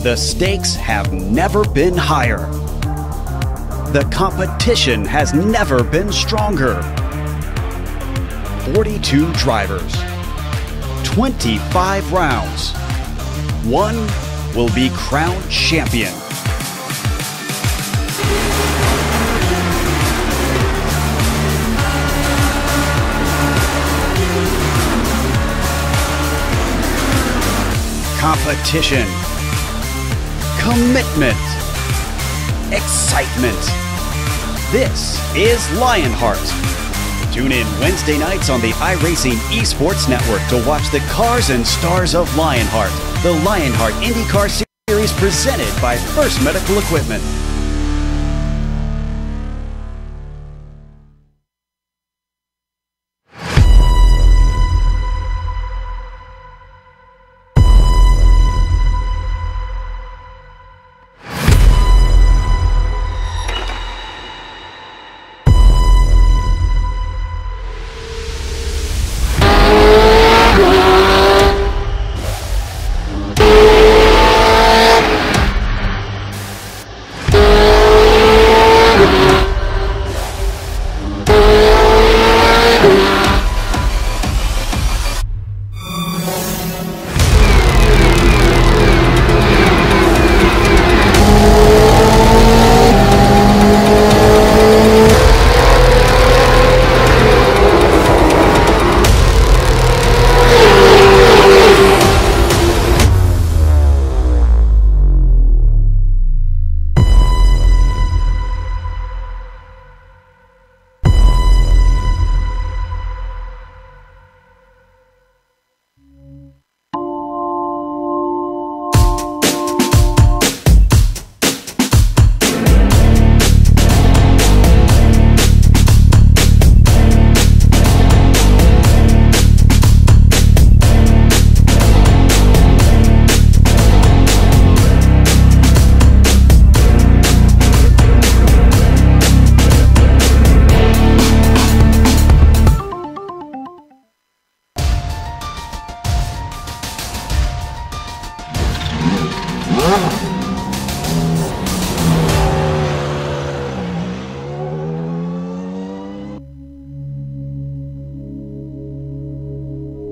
The stakes have never been higher. The competition has never been stronger. 42 drivers, 25 rounds. One will be crowned champion. Competition, commitment, excitement. This is Lionheart. Tune in Wednesday nights on the iRacing Esports Network to watch the cars and stars of Lionheart, the Lionheart IndyCar Series presented by First Medical Equipment.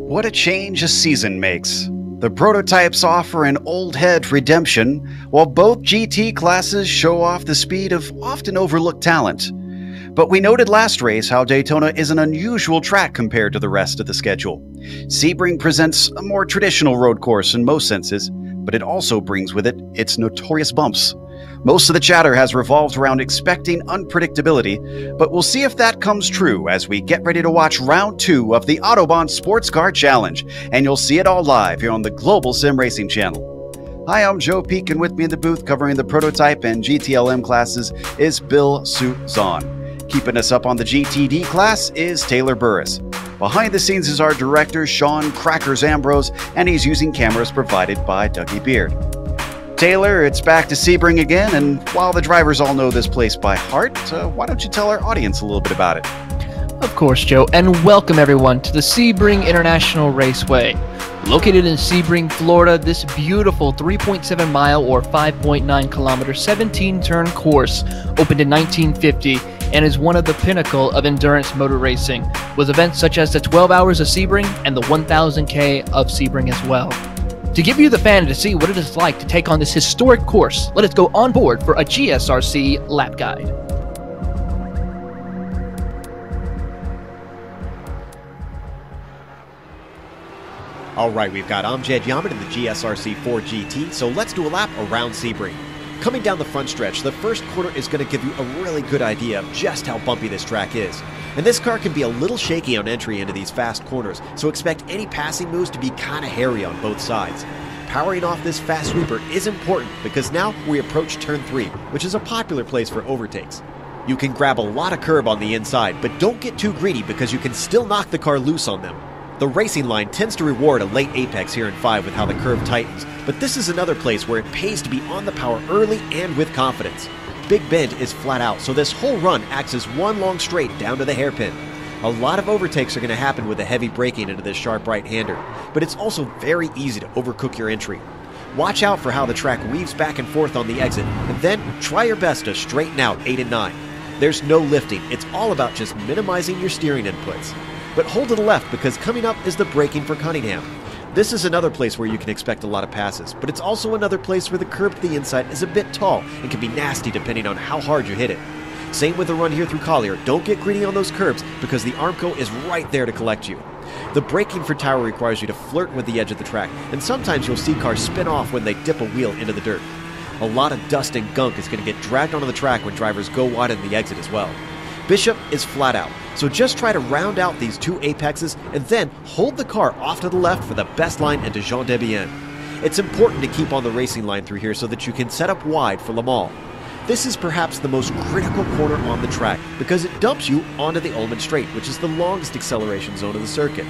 What a change a season makes. The prototypes offer an old head redemption, while both GT classes show off the speed of often overlooked talent. But we noted last race how Daytona is an unusual track compared to the rest of the schedule. Sebring presents a more traditional road course in most senses, but it also brings with it its notorious bumps. Most of the chatter has revolved around expecting unpredictability, but we'll see if that comes true as we get ready to watch round 2 of the Autobahn Sportscar Challenge, and you'll see it all live here on the Global SimRacing Channel. Hi, I'm Joe Peak, and with me in the booth covering the prototype and GTLM classes is Bill Zahn. Keeping us up on the GTD class is Taylor Burris. Behind the scenes is our director, Sean Crackers Ambrose, and he's using cameras provided by Dougie Beard. Taylor, it's back to Sebring again, and while the drivers all know this place by heart, why don't you tell our audience a little bit about it? Of course, Joe, and welcome everyone to the Sebring International Raceway. Located in Sebring, Florida, this beautiful 3.7 mile or 5.9 kilometer 17-turn course opened in 1950 and is one of the pinnacle of endurance motor racing, with events such as the 12 Hours of Sebring and the 1000K of Sebring as well. To give you the fan to see what it is like to take on this historic course, let us go on board for a GSRC lap guide. All right, we've got Amjad Yaman in the GSRC 4 GT, so let's do a lap around Sebring. Coming down the front stretch, the first corner is going to give you a really good idea of just how bumpy this track is. And this car can be a little shaky on entry into these fast corners, so expect any passing moves to be kind of hairy on both sides. Powering off this fast sweeper is important because now we approach turn 3, which is a popular place for overtakes. You can grab a lot of curb on the inside, but don't get too greedy because you can still knock the car loose on them. The racing line tends to reward a late apex here in 5 with how the curve tightens, but this is another place where it pays to be on the power early and with confidence. Big Bend is flat out, so this whole run acts as one long straight down to the hairpin. A lot of overtakes are going to happen with the heavy braking into this sharp right-hander, but it's also very easy to overcook your entry. Watch out for how the track weaves back and forth on the exit, and then try your best to straighten out 8 and 9. There's no lifting, it's all about just minimizing your steering inputs. But hold to the left because coming up is the braking for Cunningham. This is another place where you can expect a lot of passes, but it's also another place where the curb to the inside is a bit tall and can be nasty depending on how hard you hit it. Same with the run here through Collier. Don't get greedy on those curbs because the Armco is right there to collect you. The braking for Tower requires you to flirt with the edge of the track, and sometimes you'll see cars spin off when they dip a wheel into the dirt. A lot of dust and gunk is going to get dragged onto the track when drivers go wide in the exit as well. Bishop is flat out, so just try to round out these two apexes and then hold the car off to the left for the best line into Jean Debienne. It's important to keep on the racing line through here so that you can set up wide for Le Mans. This is perhaps the most critical corner on the track because it dumps you onto the Ullman Straight, which is the longest acceleration zone of the circuit.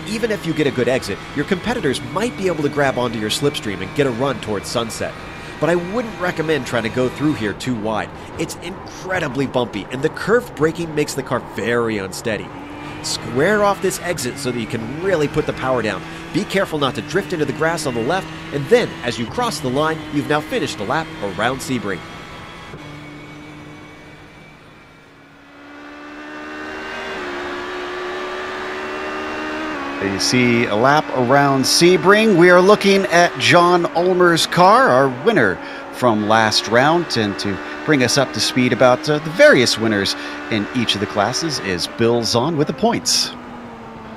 Even if you get a good exit, your competitors might be able to grab onto your slipstream and get a run towards sunset. But I wouldn't recommend trying to go through here too wide. It's incredibly bumpy, and the curved braking makes the car very unsteady. Square off this exit so that you can really put the power down. Be careful not to drift into the grass on the left, and then, as you cross the line, you've now finished a lap around Sebring. You see a lap around Sebring. We are looking at John Ulmer's car, our winner from last round. And to bring us up to speed about the various winners in each of the classes is Bill Zahn with the points.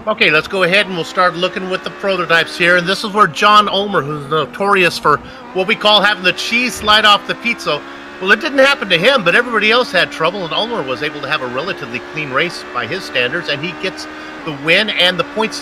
Okay, let's go ahead and we'll start looking with the prototypes here. And this is where John Ulmer, who's notorious for what we call having the cheese slide off the pizza. Well, it didn't happen to him, but everybody else had trouble, and Ulmer was able to have a relatively clean race by his standards, and he gets the win and the points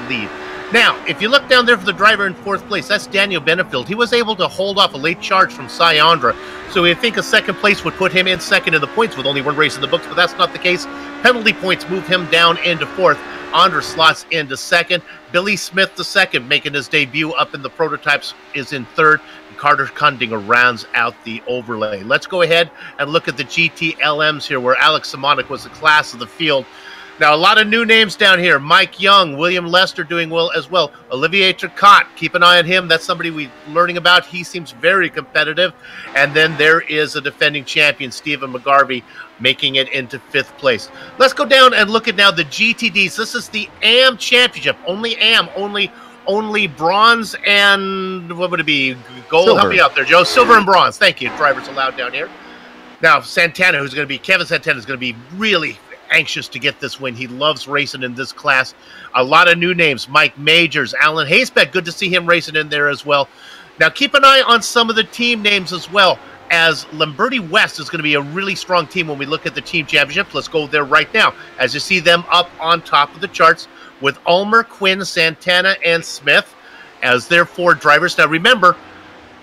lead. Now, if you look down there for the driver in fourth place, that's Daniel Benefield. He was able to hold off a late charge from Sayandra, so we think a second place would put him in second in the points with only one race in the books, but that's not the case. Penalty points move him down into fourth. Andra slots into second. Billy Smith, the second, making his debut up in the prototypes, is in third. Carter Kundinger rounds out the overlay. Let's go ahead and look at the GTLMs here, where Alex Simonik was the class of the field. Now, a lot of new names down here. Mike Young, William Lester doing well as well. Olivier Turcotte, keep an eye on him. That's somebody we're learning about. He seems very competitive. And then there is a defending champion, Stephen McGarvey, making it into fifth place. Let's go down and look at now the GTDs. This is the AM Championship. Only AM, only bronze and what would it be? Gold? Silver. Help me out there, Joe. Silver and bronze. Thank you. Drivers allowed down here. Now, Santana, Kevin Santana is going to be really anxious to get this win. He loves racing in this class. A lot of new names. Mike Majors, Alan Haysbeck. Good to see him racing in there as well. Now, keep an eye on some of the team names as well, as Lamberti West is going to be a really strong team when we look at the team championship. Let's go there right now. As you see them up on top of the charts with Ulmer, Quinn, Santana, and Smith as their four drivers. Now, remember,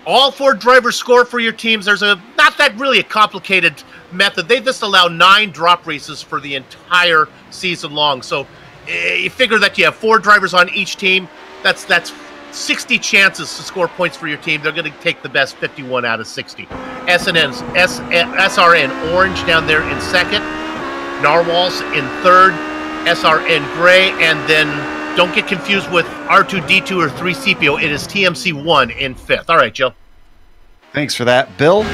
all four drivers score for your teams. There's not that really a complicated method. They just allow 9 drop races for the entire season long. So you figure that you have 4 drivers on each team. That's 60 chances to score points for your team. They're going to take the best 51 out of 60. SRN Orange down there in second. Narwhals in third. SRN Gray, and then don't get confused with R2D2 or 3CPO. It is TMC1 in fifth. All right, Joe. Thanks for that, Bill.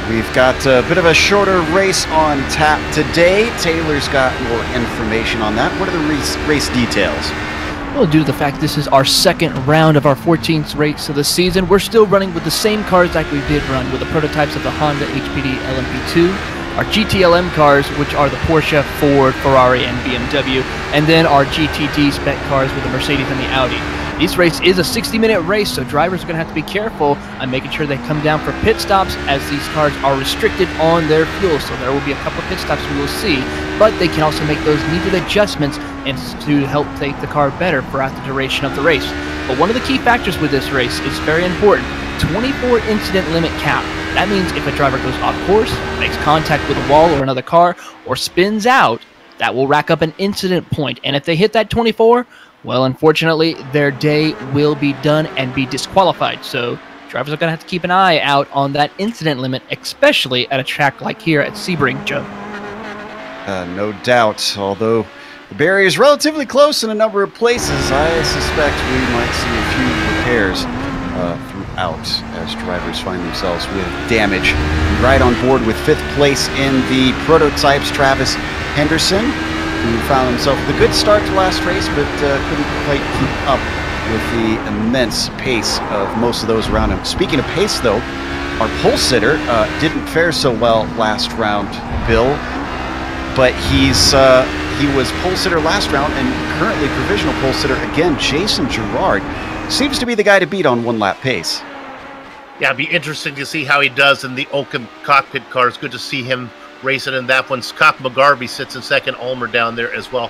We've got a bit of a shorter race on tap today. Taylor's got more information on that. What are the race details? Well, due to the fact this is our second round of our 14th race of the season, we're still running with the same cars like we did run with the prototypes of the Honda HPD LMP2, our GTLM cars, which are the Porsche, Ford, Ferrari, and BMW, and then our GTD spec cars with the Mercedes and the Audi. This race is a 60-minute race, so drivers are going to have to be careful on making sure they come down for pit stops, as these cars are restricted on their fuel. So there will be a couple of pit stops we will see, but they can also make those needed adjustments and to help take the car better throughout the duration of the race. But one of the key factors with this race is very important: 24 incident limit cap. That means if a driver goes off course, makes contact with a wall or another car, or spins out, that will rack up an incident point. And if they hit that 24, well, unfortunately, their day will be done and be disqualified. So drivers are going to have to keep an eye out on that incident limit, especially at a track like here at Sebring, Joe. No doubt. Although the barrier is relatively close in a number of places, I suspect we might see a few repairs throughout as drivers find themselves with damage. Right on board with 5th place in the prototypes, Travis Henderson, who found himself with a good start to last race, but couldn't quite keep up with the immense pace of most of those around him. Speaking of pace, though, our pole sitter didn't fare so well last round, Bill, but he was pole sitter last round and currently provisional pole sitter again. Jason Girard seems to be the guy to beat on 1-lap pace. Yeah, it'd be interesting to see how he does in the Oakham cockpit car. It's good to see him racing in that one. Scott McGarvey sits in second, Ulmer down there as well.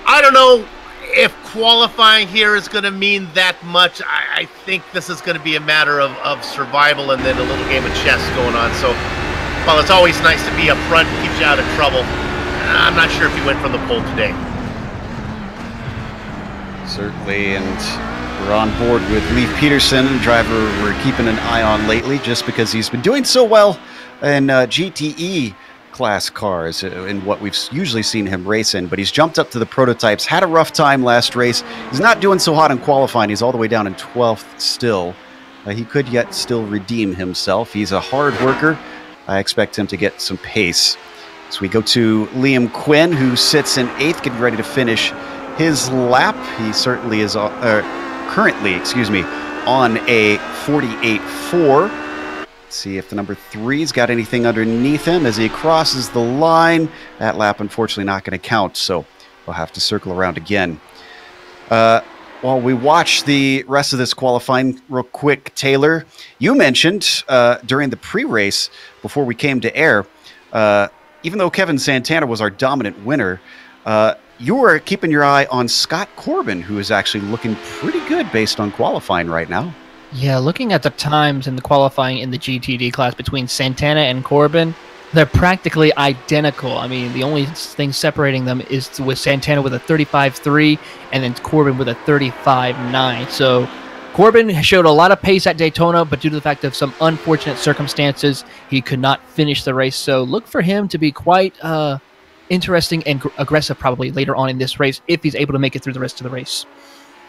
I don't know if qualifying here is going to mean that much. I think this is going to be a matter of survival and then a little game of chess going on. So, while it's always nice to be up front, keeps you out of trouble, I'm not sure if he went from the pole today. Certainly, and we're on board with Leif Peterson, a driver we're keeping an eye on lately just because he's been doing so well in GTE class cars in what we've usually seen him race in, but he's jumped up to the prototypes, had a rough time last race. He's not doing so hot in qualifying. He's all the way down in 12th still. He could yet still redeem himself. He's a hard worker. I expect him to get some pace. So we go to Liam Quinn, who sits in 8th, getting ready to finish his lap. He certainly is currently, on a 48.4. Let's see if the number 3's got anything underneath him as he crosses the line. That lap, unfortunately, not going to count, so we'll have to circle around again. While we watch the rest of this qualifying real quick, Taylor, you mentioned during the pre-race before we came to air, even though Kevin Santana was our dominant winner, you were keeping your eye on Scott Corbin, who is actually looking pretty good based on qualifying right now. Yeah, looking at the times in the qualifying in the GTD class between Santana and Corbin, they're practically identical. I mean, the only thing separating them is with Santana with a 35.3 and then Corbin with a 35.9. So Corbin showed a lot of pace at Daytona, but due to the fact of some unfortunate circumstances, he could not finish the race. So look for him to be quite interesting and aggressive probably later on in this race if he's able to make it through the rest of the race.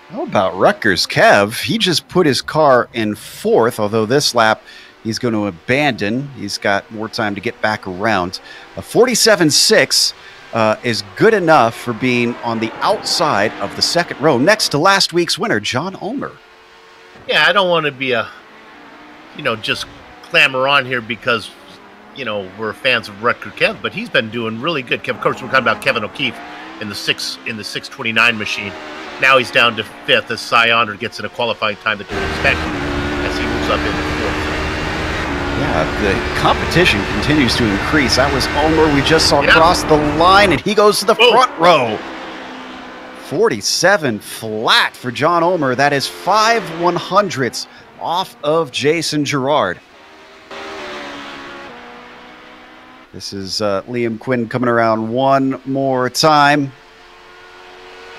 How about Rutgers Kev? He just put his car in 4th, although this lap he's going to abandon. He's got more time to get back around. A 47.6 is good enough for being on the outside of the second row next to last week's winner, John Ulmer. Yeah, I don't want to be just clamor on here because, we're fans of Rutger Kev, but he's been doing really good. Of course, we're talking about Kevin O'Keefe in the 629 machine. Now he's down to 5th as Cy Onder gets in a qualifying time that you would expect as he moves up into 4th. Yeah, the competition continues to increase. That was Ulmer we just saw cross the line, and he goes to the front row. 47 flat for John Ulmer. That is 5 100ths off of Jason Girard. This is Liam Quinn coming around one more time.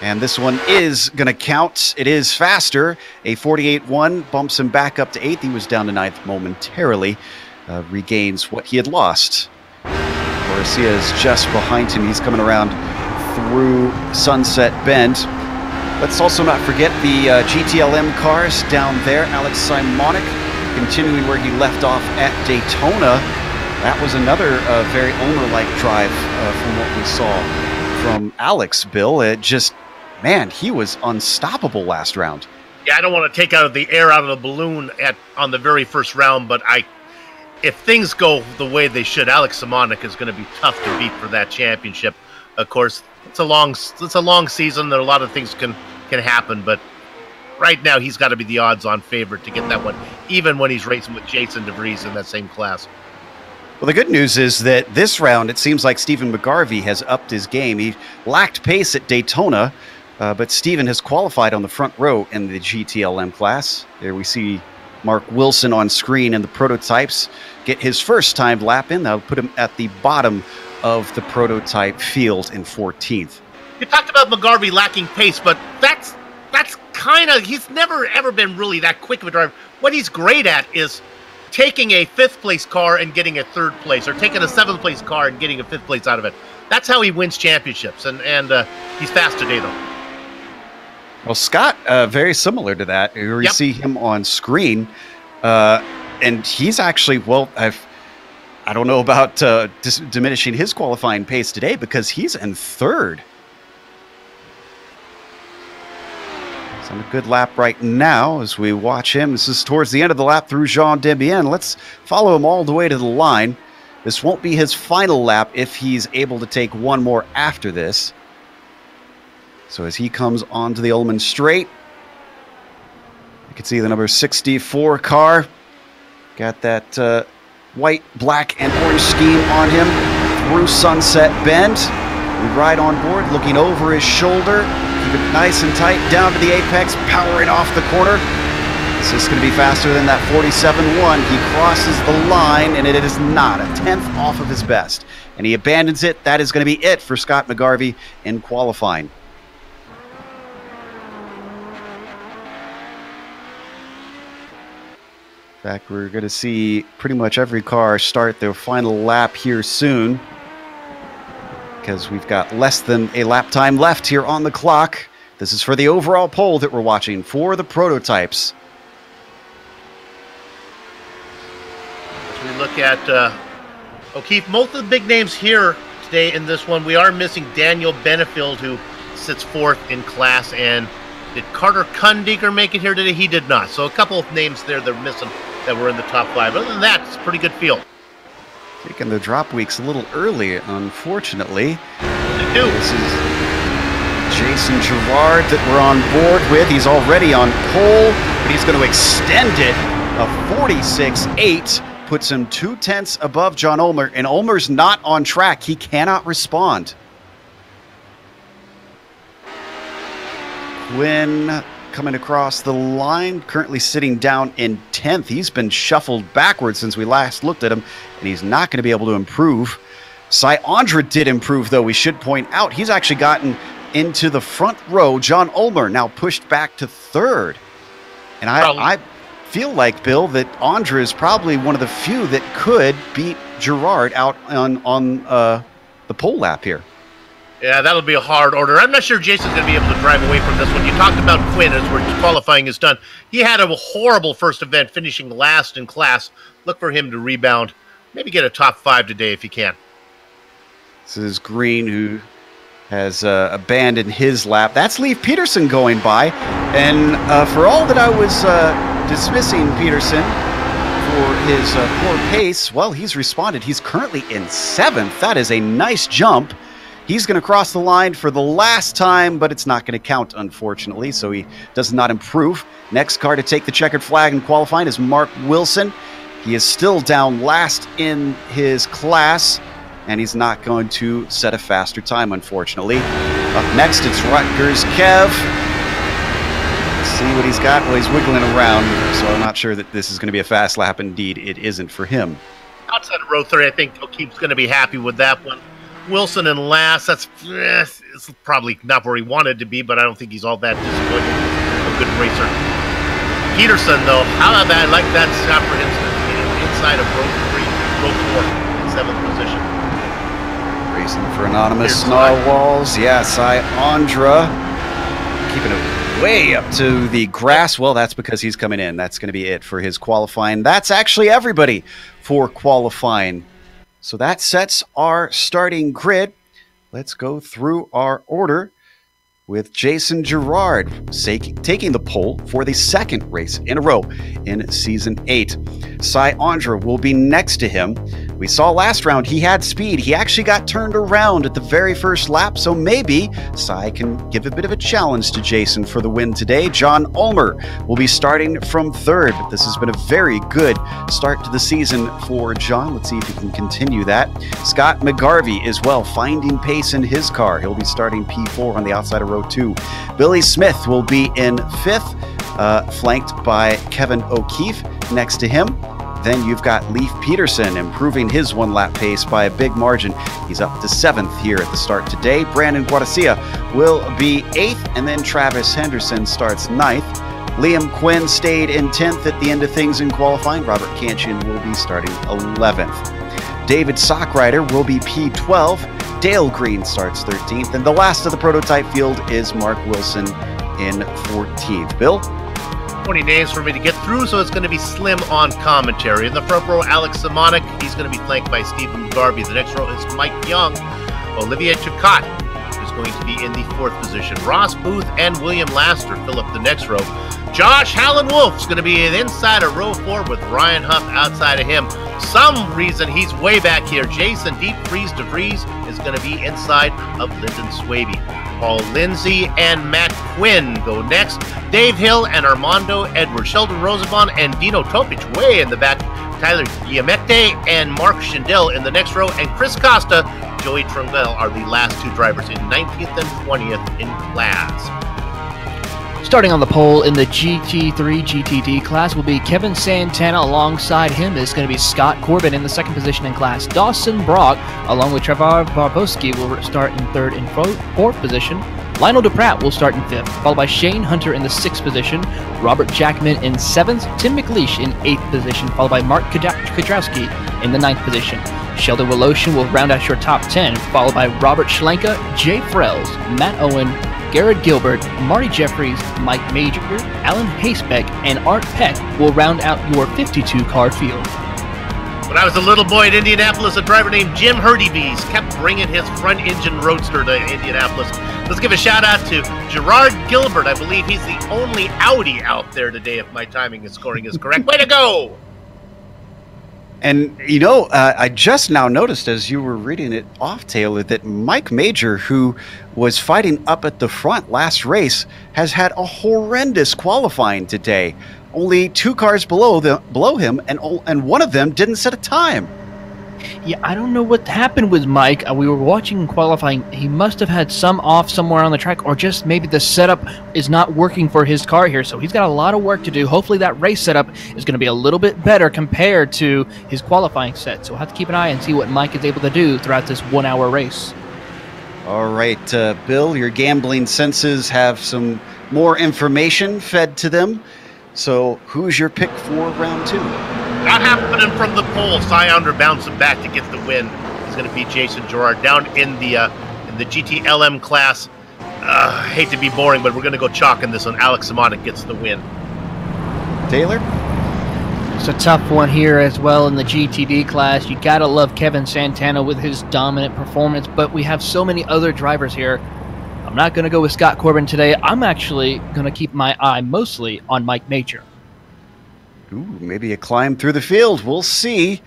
And this one is going to count. It is faster. A 48.1 bumps him back up to 8th. He was down to 9th momentarily. Regains what he had lost. Garcia is just behind him. He's coming around through Sunset Bend. Let's also not forget the GTLM cars down there. Alex Simonic continuing where he left off at Daytona. That was another very owner-like drive from what we saw from Alex, Bill. Man, he was unstoppable last round. Yeah, I don't want to take out of the air out of the balloon on the very first round, but if things go the way they should, Alex Simonic is going to be tough to beat for that championship. Of course, it's a long season. There are a lot of things can happen, but right now he's got to be the odds-on favorite to get that one, even when he's racing with Jason DeVries in that same class. Well, the good news is that this round, it seems like Stephen McGarvey has upped his game. He lacked pace at Daytona, but Stephen has qualified on the front row in the GTLM class. There we see Mark Wilson on screen in the prototypes get his first timed lap in. That'll put him at the bottom of the prototype field in 14th. You talked about McGarvey lacking pace, but that's kind of, he's never ever been really that quick of a driver. What he's great at is taking a 5th place car and getting a 3rd place, or taking a 7th place car and getting a 5th place out of it. That's how he wins championships, and he's fast today, though. Well, Scott, very similar to that. You see him on screen, and he's actually, well, I don't know about diminishing his qualifying pace today because he's in third. He's on a good lap right now as we watch him. This is towards the end of the lap through Jean Debienne. Let's follow him all the way to the line. This won't be his final lap if he's able to take one more after this. So as he comes onto the Ullman straight, you can see the number 64 car. Got that white, black, and orange scheme on him through Sunset Bend. We ride on board, looking over his shoulder. Keep it nice and tight down to the apex, powering off the corner. Is this going to be faster than that 47.1? He crosses the line, and it is not a 10th off of his best. And he abandons it. That is going to be it for Scott McGarvey in qualifying. In fact, we're going to see pretty much every car start their final lap here soon, because we've got less than a lap time left here on the clock. This is for the overall poll that we're watching for the prototypes. As we look at O'Keefe, most of the big names here today in this one, we are missing Daniel Benefield, who sits fourth in class, and did Carter Kundiger make it here today? He did not. So a couple of names there they're missing that were in the top 5. Other than that, it's a pretty good field. Taking the drop weeks a little early, unfortunately. They do. This is Jason Girard that we're on board with. He's already on pole, but he's going to extend it. A 46.8 puts him 0.2 above John Ulmer, and Ulmer's not on track. He cannot respond. Quinn coming across the line, currently sitting down in 10th. He's been shuffled backwards since we last looked at him, and he's not going to be able to improve. Cy Andra did improve, though. We should point out he's actually gotten into the front row. John Ulmer now pushed back to third. And I feel like, Bill, that Andra is probably one of the few that could beat Girard out on the pole lap here. Yeah, that'll be a hard order. I'm not sure Jason's going to be able to drive away from this one. You talked about Quinn as we're qualifying is done. He had a horrible first event, finishing last in class. Look for him to rebound. Maybe get a top 5 today if he can. This is Green, who has abandoned his lap. That's Leif Peterson going by. And for all that I was dismissing Peterson for his poor pace, well, he's responded. He's currently in 7th. That is a nice jump. He's going to cross the line for the last time, but it's not going to count, unfortunately, so he does not improve. Next car to take the checkered flag in qualifying is Mark Wilson. He is still down last in his class, and he's not going to set a faster time, unfortunately. Up next, it's Rutgers Kev. Let's see what he's got. Well, he's wiggling around, so I'm not sure that this is going to be a fast lap. Indeed, it isn't for him. Outside of row 3, I think O'Keefe's going to be happy with that one. Wilson in last, it's probably not where he wanted to be, but I don't think he's all that disappointed. A good racer. Peterson, though, how about that? I like that shot for him inside of row 4 in 7th position. Racing for Anonymous Narwhals. Yes, Andra keeping it way up to the grass. Well, that's because he's coming in. That's going to be it for his qualifying. That's actually everybody for qualifying. So that sets our starting grid. Let's go through our order with Jason Girard taking the pole for the 2nd race in a row in Season 8. Cy Andra will be next to him. We saw last round he had speed. He actually got turned around at the very first lap, so maybe Cy can give a bit of a challenge to Jason for the win today. John Ulmer will be starting from 3rd, but this has been a very good start to the season for John. Let's see if he can continue that. Scott McGarvey as well, finding pace in his car. He'll be starting P4 on the outside of row 2. Billy Smith will be in 5th, flanked by Kevin O'Keefe next to him. Then you've got Leif Peterson improving his 1-lap pace by a big margin. He's up to 7th here at the start today. Brandon Guarcia will be 8th, and then Travis Henderson starts 9th. Liam Quinn stayed in 10th at the end of things in qualifying. Robert Canchian will be starting 11th. David Sockrider will be P12. Dale Green starts 13th, and the last of the prototype field is Mark Wilson in 14th. Bill? 20 names for me to get through, so it's going to be slim on commentary. In the front row, Alex Simonic. He's going to be flanked by Stephen Garvey. The next row is Mike Young. Olivier Chicot is going to be in the 4th position. Ross Booth and William Laster fill up the next row. Josh Hallen-Wolf is going to be inside of row 4 with Ryan Huff outside of him. Some reason he's way back here. Jason Deep Freeze DeVries is going to be inside of Lyndon Swaby. Paul Lindsay and Matt Quinn go next. Dave Hill and Armando Edwards. Sheldon Rosenbaum and Dino Topic way in the back. Tyler Giamette and Mark Schindel in the next row. And Chris Costa, Joey Trunvel are the last 2 drivers in 19th and 20th in class. Starting on the pole in the GT3 GTD class will be Kevin Santana. Alongside him is going to be Scott Corbin in the 2nd position in class. Dawson Brock, along with Trevor Barbowski, will start in 3rd and 4th position. Lionel DePratt will start in 5th, followed by Shane Hunter in the 6th position. Robert Jackman in 7th. Tim McLeish in 8th position, followed by Mark Kudrowski in the 9th position. Sheldon Woloshin will round out your top 10, followed by Robert Schlenka, Jay Frells, Matt Owen, Garrett Gilbert, Marty Jeffries, Mike Major, Alan Hasebeck, and Art Peck will round out your 52-car field. When I was a little boy in Indianapolis, a driver named Jim Hurdybees kept bringing his front-engine roadster to Indianapolis. Let's give a shout-out to Gerard Gilbert. I believe he's the only Audi out there today, if my timing and scoring is correct. Way to go! And, you know, I just now noticed as you were reading it off, Taylor, that Mike Major, who was fighting up at the front last race, has had a horrendous qualifying today. Only 2 cars below him, and one of them didn't set a time. Yeah, I don't know what happened with Mike. We were watching qualifying. He must have had some off somewhere on the track, or just maybe the setup is not working for his car here. So he's got a lot of work to do. Hopefully that race setup is going to be a little bit better compared to his qualifying set. So we'll have to keep an eye and see what Mike is able to do throughout this 1-hour race. All right, Bill, your gambling senses have some more information fed to them. So who's your pick for round 2? Not happening from the pole. Scionder bouncing back to get the win. It's going to be Jason Gerard down in the GTLM class. Hate to be boring, but we're going to go chalk in this one. Alex Simonic gets the win. Taylor? It's a tough one here as well in the GTD class. You got to love Kevin Santana with his dominant performance, but we have so many other drivers here. I'm not going to go with Scott Corbin today. I'm actually going to keep my eye mostly on Mike Major. Ooh, maybe a climb through the field. We'll see.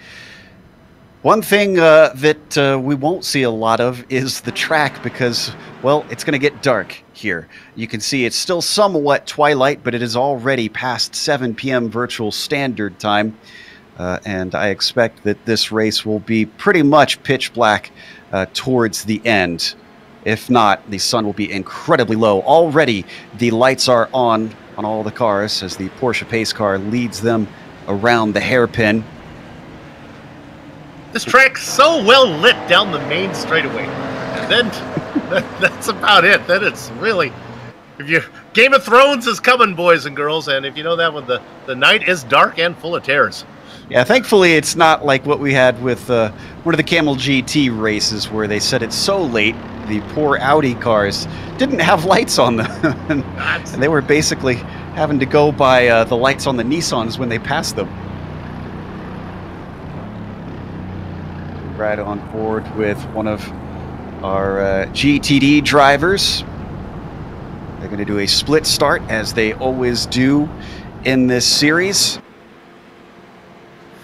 One thing that we won't see a lot of is the track because, well, it's going to get dark here. You can see it's still somewhat twilight, but it is already past 7 p.m. virtual standard time. And I expect that this race will be pretty much pitch black towards the end. If not, the sun will be incredibly low. Already, the lights are on all the cars as the Porsche pace car leads them around the hairpin. This track's so well lit down the main straightaway. And then that's about it. Then it's really, if you Game of Thrones is coming, boys and girls, and if you know that one, the night is dark and full of terrors. Yeah, thankfully it's not like what we had with one of the Camel GT races where they said it's so late the poor Audi cars didn't have lights on them. And they were basically having to go by the lights on the Nissans when they passed them. Right on board with one of our GTD drivers. They're going to do a split start as they always do in this series.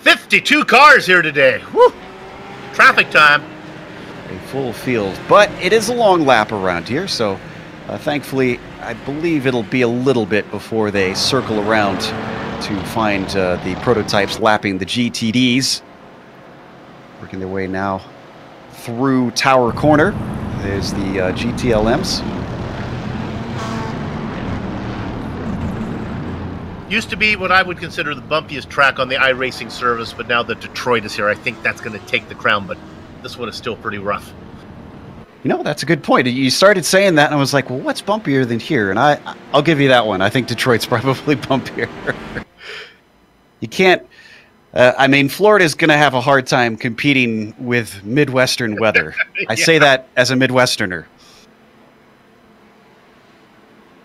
52 cars here today. Woo! Traffic time. A full field, but it is a long lap around here, so thankfully I believe it'll be a little bit before they circle around to find the prototypes lapping the GTDs. Working their way now through Tower Corner. There's the GTLMs. Used to be what I would consider the bumpiest track on the iRacing service, but now that Detroit is here, I think that's going to take the crown, but this one is still pretty rough. You know, that's a good point. You started saying that, and I was like, well, what's bumpier than here? And I'll give you that one. I think Detroit's probably bumpier. You can't... I mean, Florida's going to have a hard time competing with Midwestern weather. I say that as a Midwesterner.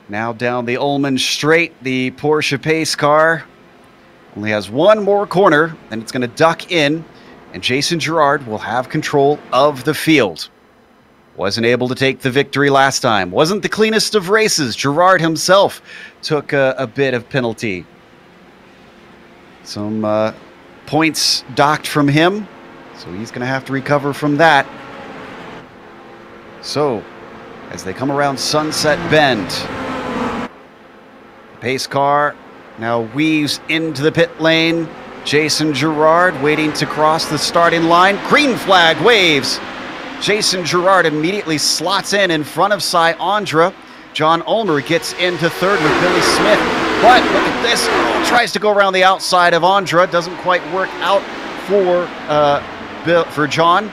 Now down the Ullman straight, the Porsche pace car only has one more corner, and it's going to duck in, and Jason Girard will have control of the field. Wasn't able to take the victory last time. Wasn't the cleanest of races. Girard himself took a bit of penalty. Some points docked from him, so he's going to have to recover from that. So, as they come around Sunset Bend, the pace car now weaves into the pit lane. Jason Girard waiting to cross the starting line. Green flag waves. Jason Girard immediately slots in front of Cy Andra. John Ulmer gets into third with Billy Smith. But look at this. Oh, tries to go around the outside of Andra. Doesn't quite work out for John.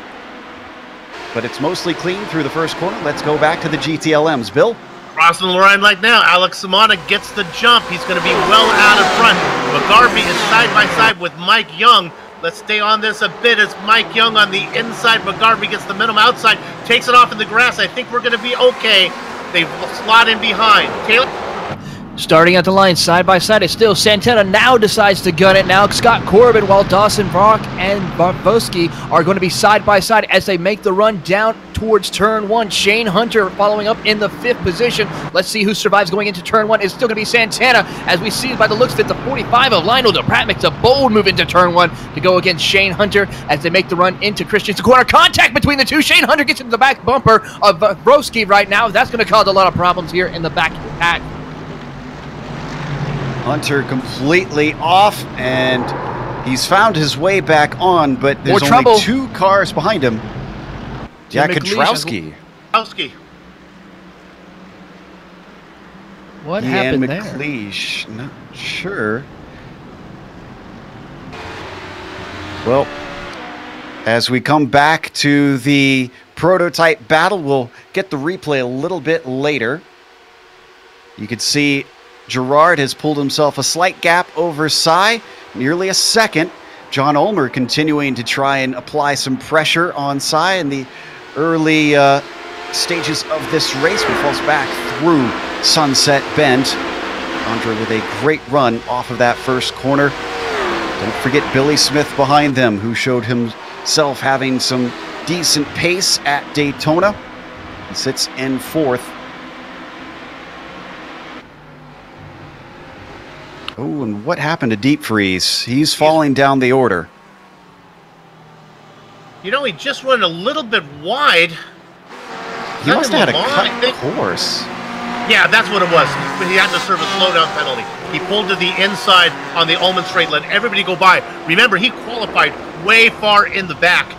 But it's mostly clean through the first corner. Let's go back to the GTLMs. Bill? Crossing the line like now, Alex Simonic gets the jump. He's going to be well out in front. McGarvey is side by side with Mike Young. Let's stay on this a bit as Mike Young on the inside. McGarvey gets the minimum outside, takes it off in the grass. I think we're going to be okay. They slot in behind. Taylor? Starting at the line, side by side, it's still Santana now decides to gun it. Now Scott Corbin, while Dawson Brock and Barbowski are going to be side by side as they make the run down towards turn one. Shane Hunter following up in the 5th position. Let's see who survives going into turn one. It's still going to be Santana, as we see by the looks that the 45 of Lionel DePratt makes a bold move into turn one to go against Shane Hunter as they make the run into Christian's corner. Contact between the two. Shane Hunter gets into the back bumper of Barbowski right now. That's going to cause a lot of problems here in the back of the pack. Hunter completely off, and he's found his way back on, but there's only 2 cars behind him. Yeah, Katrowski. What happened there? McLeish, not sure. Well, as we come back to the prototype battle, we'll get the replay a little bit later. You can see Girard has pulled himself a slight gap over Cy, nearly a second. John Ulmer continuing to try and apply some pressure on Cy in the early stages of this race. We falls back through Sunset Bend. Andra with a great run off of that first corner. Don't forget Billy Smith behind them, who showed himself having some decent pace at Daytona. He sits in 4th. Oh, and what happened to Deep Freeze? He's falling down the order. You know, he just went a little bit wide. He must have had a cut course. Yeah, that's what it was. He had to serve a slowdown penalty. He pulled to the inside on the Ullman straight, let everybody go by. Remember, he qualified way far in the back.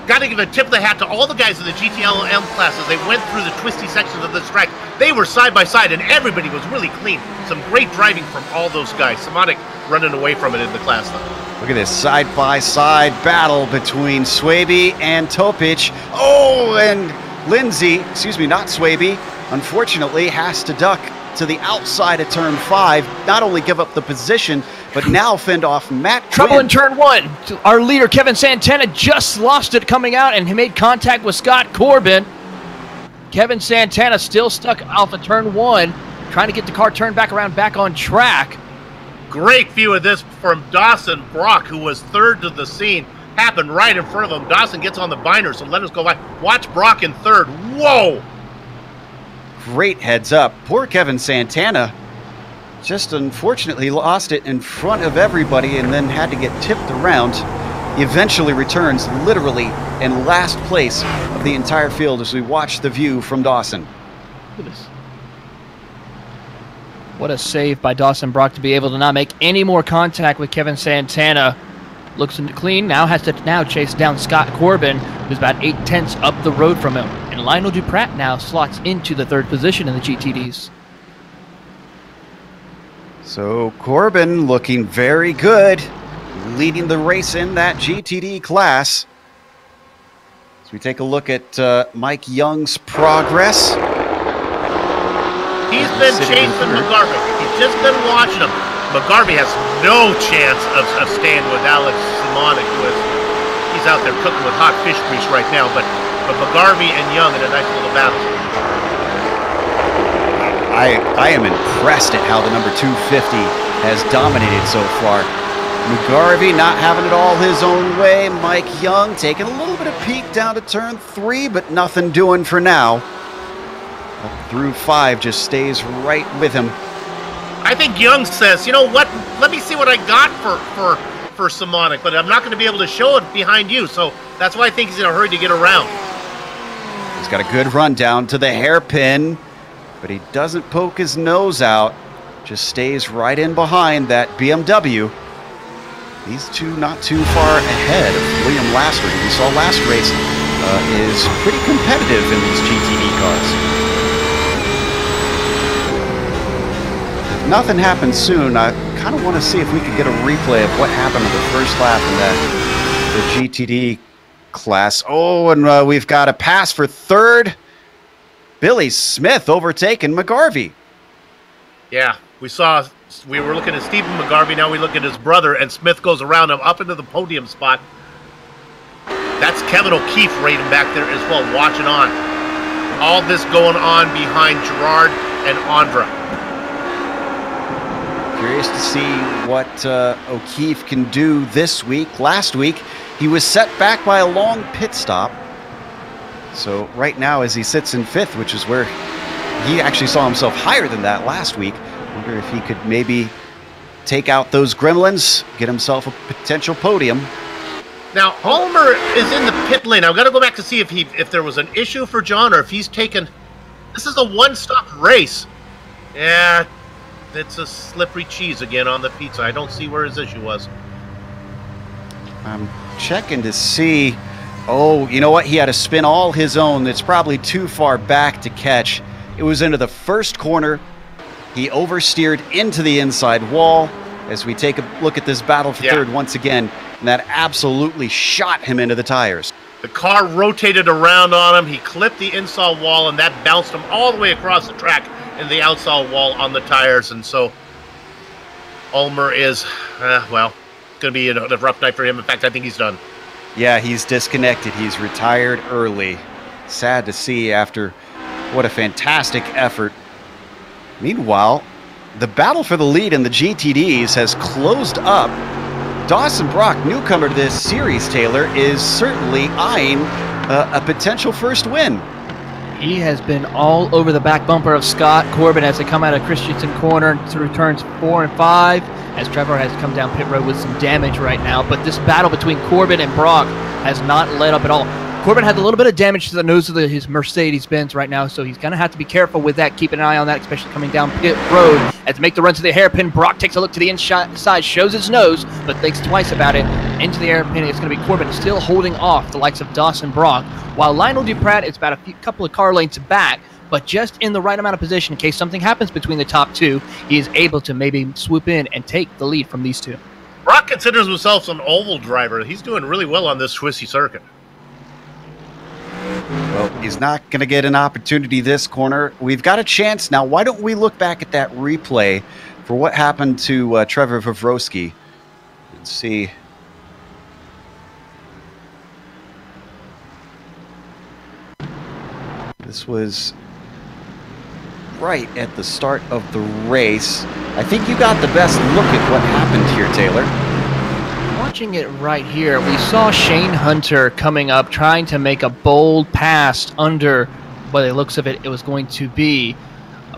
Got to give a tip of the hat to all the guys in the GTLM classes. They went through the twisty sections of this track. They were side by side, and everybody was really clean. Some great driving from all those guys. Simonic running away from it in the class, though. Look at this side-by-side battle between Swaby and Topic. Oh, and Lindsay, excuse me, not Swaby, unfortunately has to duck to the outside of turn 5, not only give up the position, but now fend off Matt Trouble in turn 1. Our leader, Kevin Santana, just lost it coming out, and he made contact with Scott Corbin. Kevin Santana still stuck off of turn 1, trying to get the car turned back around, back on track. Great view of this from Dawson Brock, who was 3rd to the scene. Happened right in front of him. Dawson gets on the binder, so let us go by. Watch Brock in 3rd. Whoa! Great heads up. Poor Kevin Santana just unfortunately lost it in front of everybody and then had to get tipped around. He eventually returns literally in last place of the entire field as we watch the view from Dawson. Look at this. What a save by Dawson Brock to be able to not make any more contact with Kevin Santana. Looks clean, now has to chase down Scott Corbin, who's about 8/10 up the road from him. And Lionel DePratt now slots into the 3rd position in the GTDs. So Corbin looking very good, leading the race in that GTD class. As we take a look at Mike Young's progress. He's been chasing McGarvey. He's just been watching him. McGarvey has no chance of staying with Alex Simonic. He's out there cooking with hot fish grease right now, but McGarvey and Young in a nice little battle. I am impressed at how the number 250 has dominated so far. McGarvey not having it all his own way. Mike Young taking a little bit of peek down to turn 3, but nothing doing for now. Up through 5, just stays right with him. I think Young says, you know what, let me see what I got for Simonic, but I'm not going to be able to show it behind you, so that's why I think he's in a hurry to get around. He's got a good run down to the hairpin, but he doesn't poke his nose out, just stays right in behind that BMW. These two not too far ahead of William Lassiter, who we saw last race, is pretty competitive in these GTD cars. If nothing happens soon, I kind of want to see if we could get a replay of what happened in the first lap in the GTD class. Oh, and we've got a pass for third. Billy Smith overtaking McGarvey. Yeah, we were looking at Stephen McGarvey, now we look at his brother, and Smith goes around him up into the podium spot. That's Kevin O'Keefe rating back there as well, watching on. All this going on behind Gerard and Andra. Curious to see what O'Keefe can do this week. Last week, he was set back by a long pit stop. So right now, as he sits in 5th, which is where he actually saw himself higher than that last week, wonder if he could maybe take out those gremlins, get himself a potential podium. Now, Ulmer is in the pit lane. I've got to go back to see if there was an issue for John or if he's taken... This is a one-stop race. Yeah, it's a slippery cheese again on the pizza. I don't see where his issue was. I'm checking to see... Oh, you know what? He had to spin all his own. It's probably too far back to catch. It was into the first corner. He oversteered into the inside wall. As we take a look at this battle for third once again, and that absolutely shot him into the tires. The car rotated around on him. He clipped the inside wall, and that bounced him all the way across the track and the outside wall on the tires. And so Ulmer is, well, going to be a rough night for him. In fact, I think he's done. Yeah, he's disconnected. He's retired early. Sad to see after what a fantastic effort. Meanwhile, the battle for the lead in the GTDs has closed up. Dawson Brock, newcomer to this series, Taylor, is certainly eyeing a potential first win. He has been all over the back bumper of Scott Corbin as they come out of Christensen corner through turns 4 and 5, as Trevor has come down pit road with some damage right now. But this battle between Corbin and Brock has not let up at all. Corbin had a little bit of damage to the nose of his Mercedes-Benz right now, so he's going to have to be careful with that, keeping an eye on that, especially coming down pit road. As they make the run to the hairpin, Brock takes a look to the inside, shows his nose, but thinks twice about it. Into the hairpin, it's going to be Corbin still holding off the likes of Dawson Brock, while Lionel Duprat is about a couple of car lengths back, but just in the right amount of position in case something happens between the top two. He is able to maybe swoop in and take the lead from these two. Brock considers himself an oval driver. He's doing really well on this twisty circuit. Well, he's not going to get an opportunity this corner. We've got a chance now. Why don't we look back at that replay for what happened to Trevor Vavrosky and see. This was right at the start of the race. I think you got the best look at what happened here, Taylor. Watching it right here, we saw Shane Hunter coming up, trying to make a bold pass under, by the looks of it, it was going to be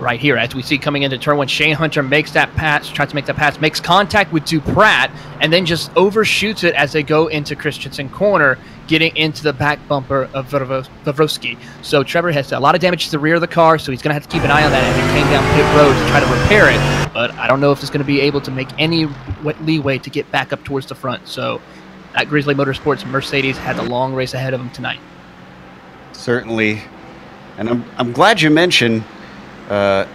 right here. As we see coming into turn 1, Shane Hunter makes that pass, tries to make that pass, makes contact with Duprat, and then just overshoots it as they go into Christensen corner, getting into the back bumper of Vavrosky. So Trevor has a lot of damage to the rear of the car, so he's going to have to keep an eye on that as he came down pit road to try to repair it. But I don't know if it's going to be able to make any leeway to get back up towards the front. So that Grizzly Motorsports Mercedes had the long race ahead of him tonight. Certainly. And I'm glad you mentioned the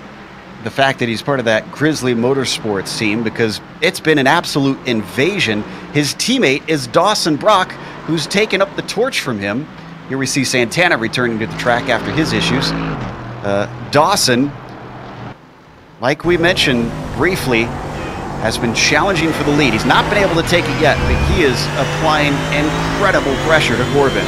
fact that he's part of that Grizzly Motorsports team, because it's been an absolute invasion. His teammate is Dawson Brock, who's taken up the torch from him. Here we see Santana returning to the track after his issues. Dawson, like we mentioned briefly, has been challenging for the lead. He's not been able to take it yet, but he is applying incredible pressure to Corbin.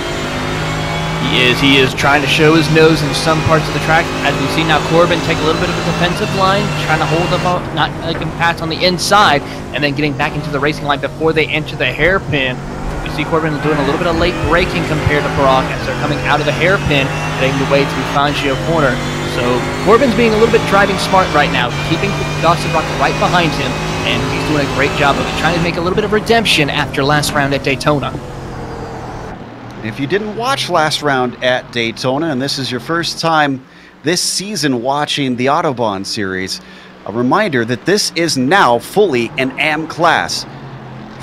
He is trying to show his nose in some parts of the track. As we see now, Corbin take a little bit of a defensive line, trying to hold them up, not letting him pass on the inside, and then getting back into the racing line before they enter the hairpin. We see Corbin doing a little bit of late braking compared to Brock as they're coming out of the hairpin, heading the way through Fangio corner. So Corbin's being a little bit driving smart right now, keeping Dawson Brock right behind him, and he's doing a great job of it, trying to make a little bit of redemption after last round at Daytona. If you didn't watch last round at Daytona, and this is your first time this season watching the Autobahn series, a reminder that this is now fully an AM class.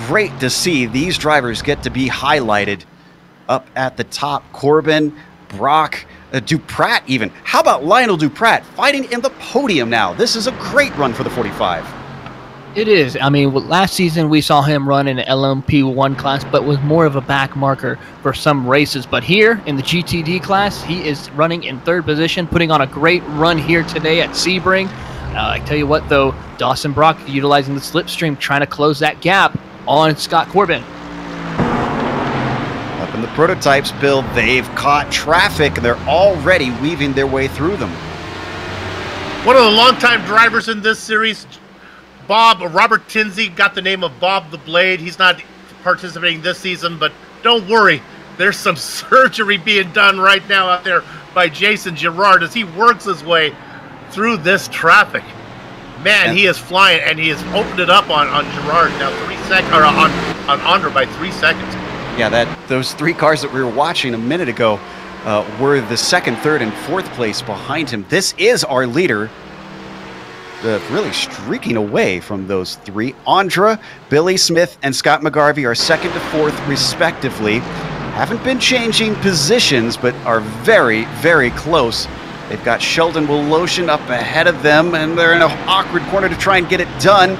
Great to see these drivers get to be highlighted up at the top. Corbin, Brock, Duprat even. How about Lionel Duprat fighting in the podium now? This is a great run for the 45. It is. I mean, last season we saw him run in an LMP1 class, but was more of a back marker for some races. But here in the GTD class, he is running in third position, putting on a great run here today at Sebring. I tell you what, though, Dawson Brock utilizing the slipstream, trying to close that gap on Scott Corbin. Up in the prototypes, Bill, they've caught traffic. They're already weaving their way through them. One of the longtime drivers in this series, Robert Tinsey, got the name of Bob the Blade. He's not participating this season, but don't worry. There's some surgery being done right now out there by Jason Girard as he works his way through this traffic. Man, he is flying, and he has opened it up on Girard now 3 seconds, or on Andre by 3 seconds. Yeah, those three cars that we were watching a minute ago were the second, third, and fourth place behind him. This is our leader. Really streaking away from those three. Andra, Billy Smith, and Scott McGarvey are second to fourth, respectively. Haven't been changing positions, but are very, very close. They've got Sheldon Woloshin up ahead of them, and they're in an awkward corner to try and get it done.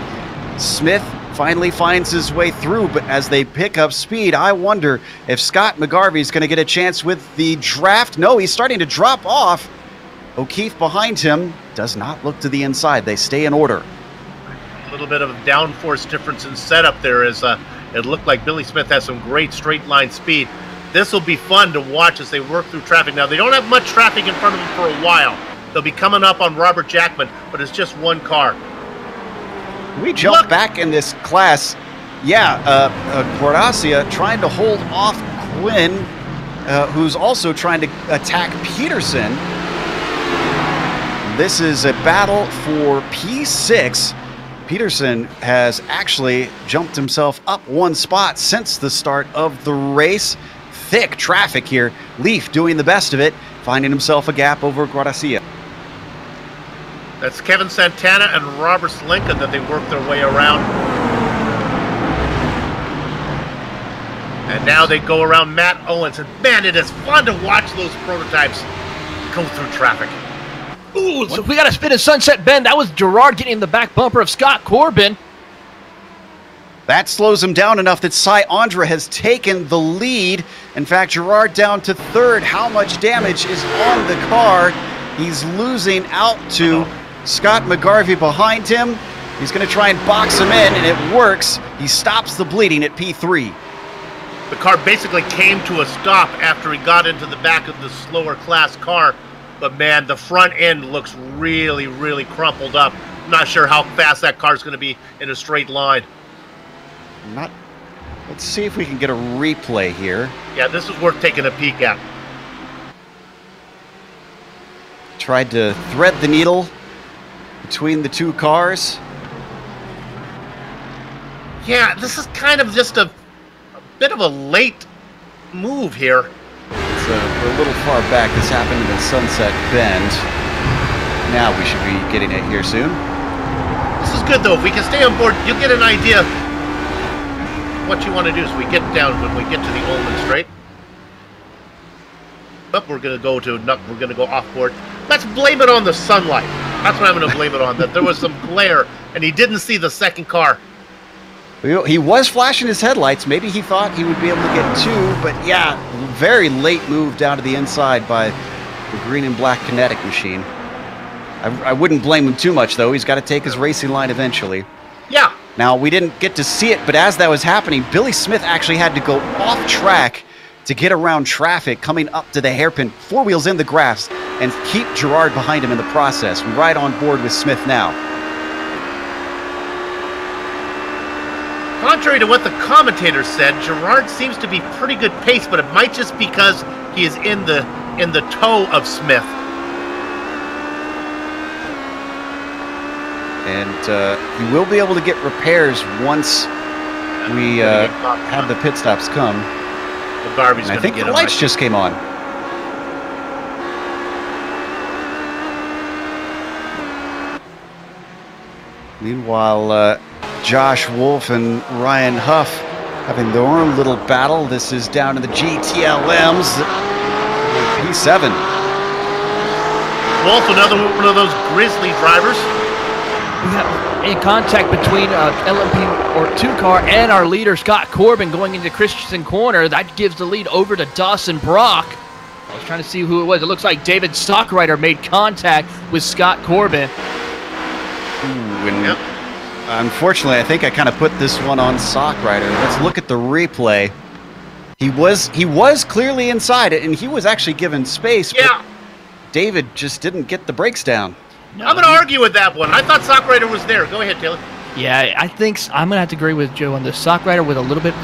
Smith finally finds his way through, but as they pick up speed, I wonder if Scott McGarvey is going to get a chance with the draft. No, he's starting to drop off. O'Keefe behind him does not look to the inside. They stay in order. A little bit of a downforce difference in setup there as it looked like Billy Smith has some great straight line speed. This will be fun to watch as they work through traffic. Now, they don't have much traffic in front of them for a while. They'll be coming up on Robert Jackman, but it's just one car. We jump back in this class. Yeah, Guardacia trying to hold off Quinn, who's also trying to attack Peterson. This is a battle for P6. Peterson has actually jumped himself up one spot since the start of the race. Thick traffic here. Leaf doing the best of it, finding himself a gap over Guardacia. That's Kevin Santana and Robert Lincoln that they work their way around. And now they go around Matt Owens. And man, it is fun to watch those prototypes go through traffic. Ooh, so we got to spin a sunset bend. That was Girard getting in the back bumper of Scott Corbin. That slows him down enough that Cy Andra has taken the lead. In fact, Girard down to third. How much damage is on the car? He's losing out to Scott McGarvey behind him. He's going to try and box him in, and it works. He stops the bleeding at P3. The car basically came to a stop after he got into the back of the slower class car. But man, the front end looks really, really crumpled up. I'm not sure how fast that car's going to be in a straight line. Let's see if we can get a replay here. Yeah, this is worth taking a peek at. Tried to thread the needle between the two cars. Yeah, this is kind of just a bit of a late move here. We're a little far back. This happened in the Sunset Bend. Now we should be getting it here soon. This is good, though. If we can stay on board, you'll get an idea what you want to do. So we get down when we get to the Ullman Straight. But we're going to go off board. Let's blame it on the sunlight. That's what I'm going to blame it on. That there was some glare, and he didn't see the second car. He was flashing his headlights. Maybe he thought he would be able to get two, but yeah, very late move down to the inside by the green and black kinetic machine. I wouldn't blame him too much, though. He's got to take his racing line eventually. Yeah. Now, we didn't get to see it, but as that was happening, Billy Smith actually had to go off track to get around traffic coming up to the hairpin, 4 wheels in the grass, and keep Gerard behind him in the process. Right on board with Smith now. Contrary to what the commentator said, Gerard seems to be pretty good pace, but it might just because he is in the toe of Smith. And he will be able to get repairs once we have the pit stops come. Garvey's I think the lights just came on. Meanwhile, Josh Wolf and Ryan Huff having their own little battle. This is down to the GTLMs. P7. Wolf, another one of those grizzly drivers. We have a contact between LMP or 2 car and our leader Scott Corbin going into Christensen corner. That gives the lead over to Dawson Brock. I was trying to see who it was. It looks like David Stockrider made contact with Scott Corbin. Yep. Unfortunately, I think I kind of put this one on Stockrider. Let's look at the replay. He was clearly inside it, and he was actually given space. Yeah. But David just didn't get the brakes down. No, I'm going to argue with that one. I thought Stockrider was there. Go ahead, Taylor. Yeah, I think I'm going to have to agree with Joe on this. Stockrider with a little bit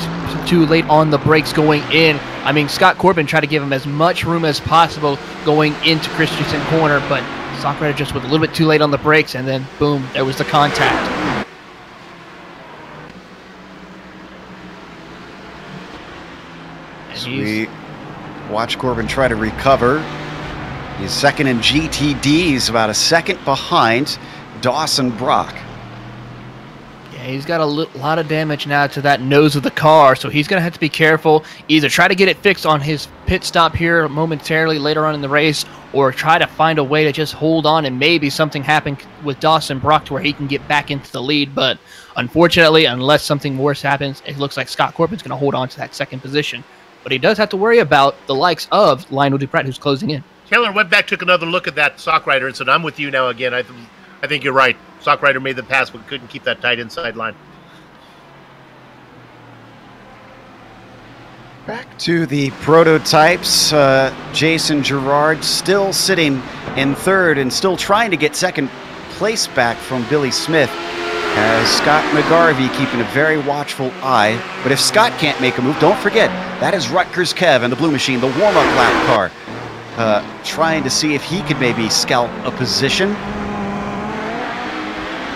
too late on the brakes going in. I mean, Scott Corbin tried to give him as much room as possible going into Christensen corner, but Stockrider just with a little bit too late on the brakes, and then boom, there was the contact. So we watch Corbin try to recover. He's second in GTDs, about a second behind Dawson Brock. Yeah, he's got a lot of damage now to that nose of the car, so he's going to have to be careful. Either try to get it fixed on his pit stop here momentarily later on in the race, or try to find a way to just hold on and maybe something happen with Dawson Brock to where he can get back into the lead. But unfortunately, unless something worse happens, it looks like Scott Corbin's going to hold on to that second position. But he does have to worry about the likes of Lionel Duprat, who's closing in. Taylor went back, took another look at that Stockrider, and said, I'm with you now again. I think you're right. Stockrider made the pass, but couldn't keep that tight inside line. Back to the prototypes. Jason Gerard still sitting in third and still trying to get second place back from Billy Smith. As Scott McGarvey keeping a very watchful eye. But if Scott can't make a move, don't forget, that is Rutgers Kev and the Blue Machine, the warm-up lap car. Trying to see if he could maybe scout a position.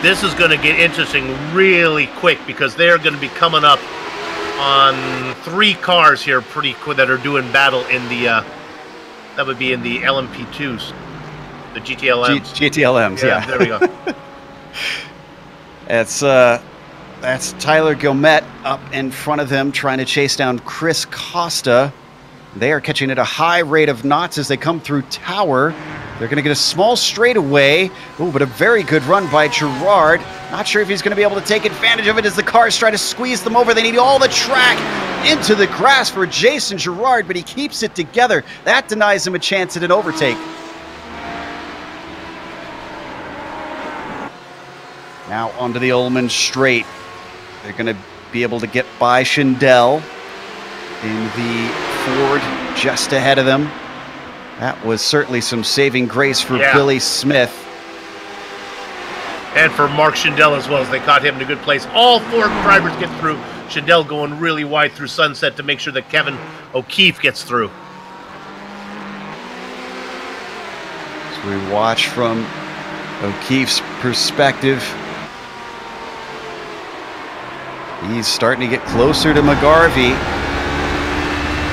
This is going to get interesting really quick because they're going to be coming up on 3 cars here pretty quick that are doing battle in the, that would be in the LMP2s, the GTLMs. GTLMs, yeah. There we go. That's Tyler Gilmet up in front of them trying to chase down Chris Costa. They are catching at a high rate of knots as they come through Tower. They're going to get a small straightaway. Oh, but a very good run by Gerard. Not sure if he's going to be able to take advantage of it as the cars try to squeeze them over. They need all the track into the grass for Jason Gerard, but he keeps it together. That denies him a chance at an overtake. Now onto the Ullman straight. They're going to be able to get by Schindel in the Ford just ahead of them. That was certainly some saving grace for Billy Smith. And for Mark Schindel as well, as they caught him in a good place. All 4 drivers get through. Schindel going really wide through Sunset to make sure that Kevin O'Keefe gets through. So we watch from O'Keefe's perspective. He's starting to get closer to McGarvey.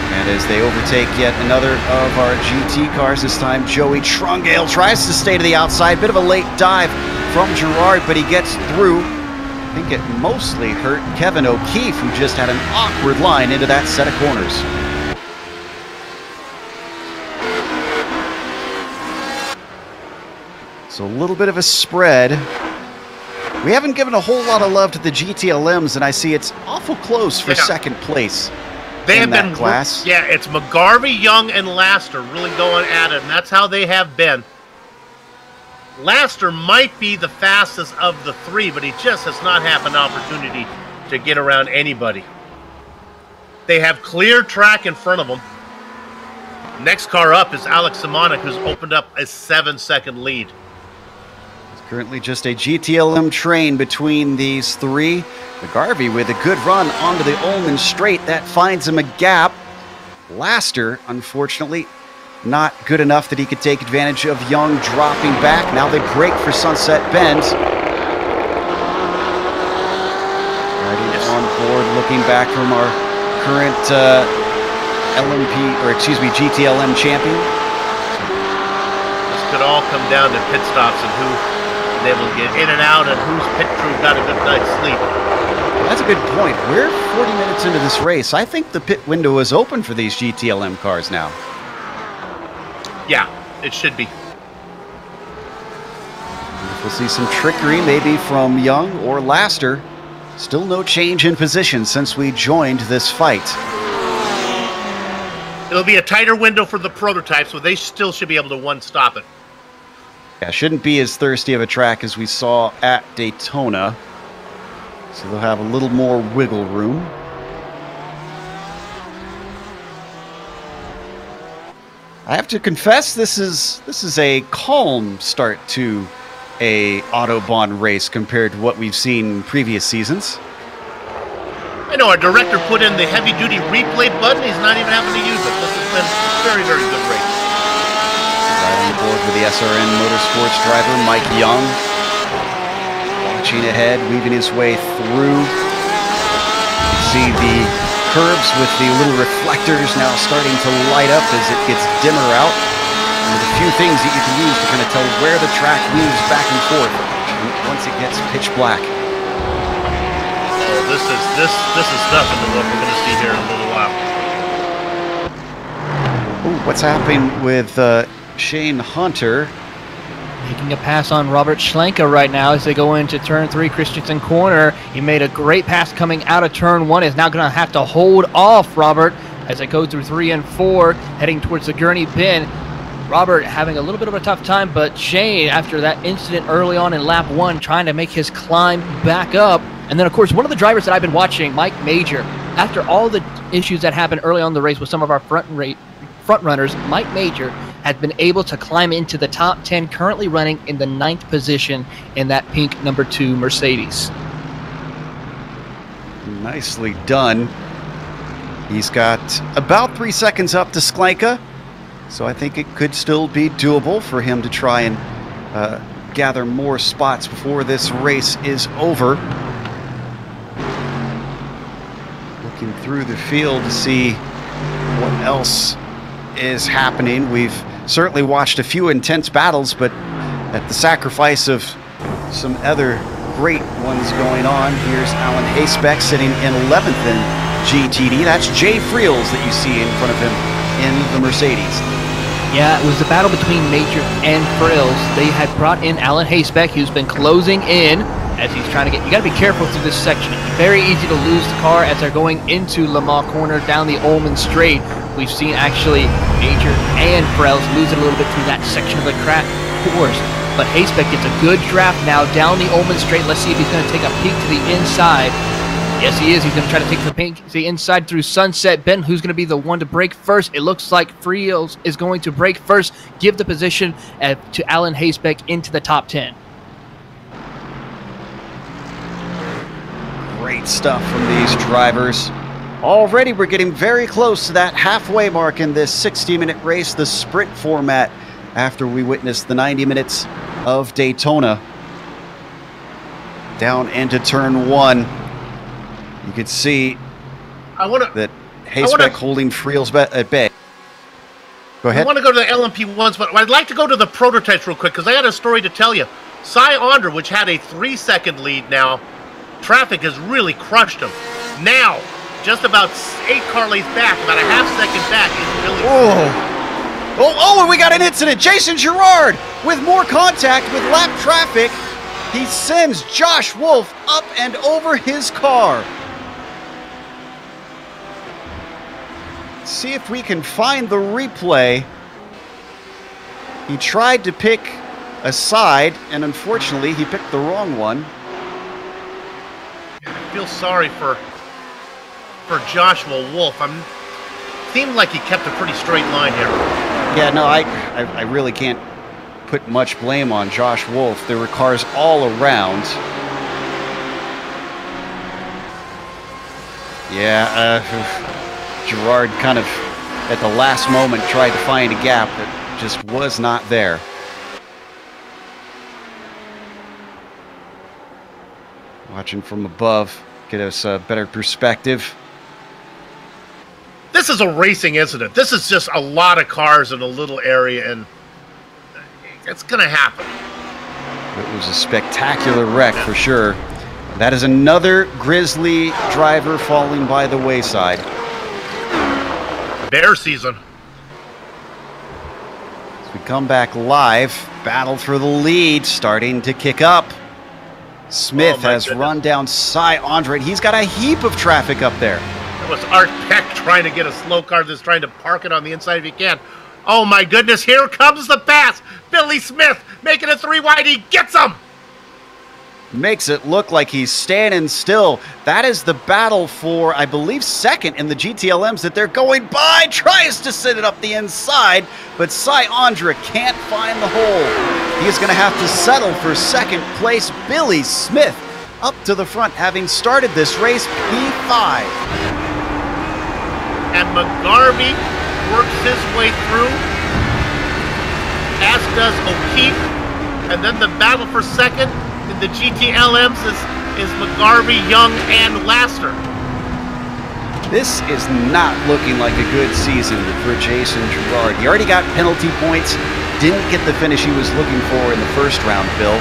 And as they overtake yet another of our GT cars, this time Joey Trungale tries to stay to the outside. Bit of a late dive from Gerard, but he gets through. I think it mostly hurt Kevin O'Keefe, who just had an awkward line into that set of corners. So a little bit of a spread. We haven't given a whole lot of love to the GTLMs, and I see it's awful close for second place. They have been class. Yeah, it's McGarvey, Young, and Laster really going at it, and that's how they have been. Laster might be the fastest of the 3, but he just has not had an opportunity to get around anybody. They have clear track in front of them. Next car up is Alex Simonik, who's opened up a 7-second lead. It's currently just a GTLM train between these three. McGarvey with a good run onto the Ullman straight. That finds him a gap. Laster, unfortunately, not good enough that he could take advantage of Young dropping back. Now they break for Sunset Bend. Riding on board, looking back from our current GTLM champion. This could all come down to pit stops and who is able to get in and out and whose pit crew got a good night's sleep. That's a good point. We're 40 minutes into this race. I think the pit window is open for these GTLM cars now. Yeah, it should be. We'll see some trickery maybe from Young or Laster. Still no change in position since we joined this fight. It'll be a tighter window for the prototype, so they still should be able to one-stop it. Yeah, shouldn't be as thirsty of a track as we saw at Daytona. So they'll have a little more wiggle room. I have to confess, this is a calm start to a Autobahn race compared to what we've seen in previous seasons. I know our director put in the heavy-duty replay button. He's not even having to use it. This has been a very, very good race. Right on board with the SRN Motorsports driver, Mike Young. Watching ahead, weaving his way through. You see the curbs with the little reflectors now starting to light up as it gets dimmer out. And there's a few things that you can use to kind of tell where the track moves back and forth once it gets pitch black. Oh, this is nothing to what we're going to see here in a little while. Ooh, what's happening with Shane Hunter? Making a pass on Robert Schlenka right now as they go into turn 3, Christensen corner. He made a great pass coming out of turn 1. Is now going to have to hold off Robert as they go through 3 and 4, heading towards the Gurney Bend. Robert having a little bit of a tough time, but Shane, after that incident early on in lap 1, trying to make his climb back up. And then, of course, one of the drivers that I've been watching, Mike Major, after all the issues that happened early on in the race with some of our front runners, Mike Major has been able to climb into the top 10, currently running in the 9th position in that pink number 2 Mercedes. Nicely done. He's got about 3 seconds up to Schlenka, so I think it could still be doable for him to try and gather more spots before this race is over. Looking through the field to see what else is happening. We've certainly watched a few intense battles, but at the sacrifice of some other great ones going on. Here's Alan Haysbeck sitting in 11th in GTD. That's Jay Friels that you see in front of him in the Mercedes. Yeah, it was a battle between Major and Friels. They had brought in Alan Haysbeck, who's been closing in as he's trying to get... You got to be careful through this section. It's very easy to lose the car as they're going into Lamar Corner down the Ullman Straight. We've seen actually Major and Friels lose it a little bit through that section of the track, of course. But Haysbeck gets a good draft now down the Ullman Straight. Let's see if he's going to take a peek to the inside. Yes, he is. He's going to try to take the peek to the inside through Sunset Bend. Who's going to be the one to break first? It looks like Friels is going to break first, give the position to Alan Haysbeck into the top 10. Great stuff from these drivers. Already we're getting very close to that halfway mark in this 60-minute race, the sprint format, after we witnessed the 90 minutes of Daytona. Down into turn 1. You could see that Haysbeck holding Friels at bay. Go ahead. I want to go to the LMP1s, but I'd like to go to the prototypes real quick because I got a story to tell you. Cy Onder, which had a 3-second lead now, traffic has really crushed him. Now, just about 8 car lengths back, about a half-second back, is really... and we got an incident. Jason Girard with more contact with lap traffic. He sends Josh Wolf up and over his car. See if we can find the replay. He tried to pick a side, and unfortunately, he picked the wrong one. I feel sorry for for Joshua Wolf. Seemed like he kept a pretty straight line here. Yeah, no, I really can't put much blame on Josh Wolf. There were cars all around. Yeah, Girard kind of, at the last moment, tried to find a gap that just was not there. Watching from above, get us a better perspective. This is a racing incident. This is just a lot of cars in a little area, and it's going to happen. It was a spectacular wreck for sure. That is another Grizzly driver falling by the wayside. Bear season. As we come back live, battle for the lead starting to kick up. Smith has run down Cy Andre. He's got a heap of traffic up there. It was Art Peck trying to get a slow car that's trying to park it on the inside if he can. Oh my goodness, here comes the pass. Billy Smith making a 3 wide. He gets him. Makes it look like he's standing still. That is the battle for, I believe, second in the GTLMs that they're going by. Tries to sit it up the inside, but Cy Andre can't find the hole. He is going to have to settle for second place. Billy Smith up to the front, having started this race P5. And McGarvey works his way through, as does O'Keefe. And then the battle for second in the GTLMs is McGarvey, Young, and Laster. This is not looking like a good season for Jason Girard. He already got penalty points, didn't get the finish he was looking for in the first round, Bill.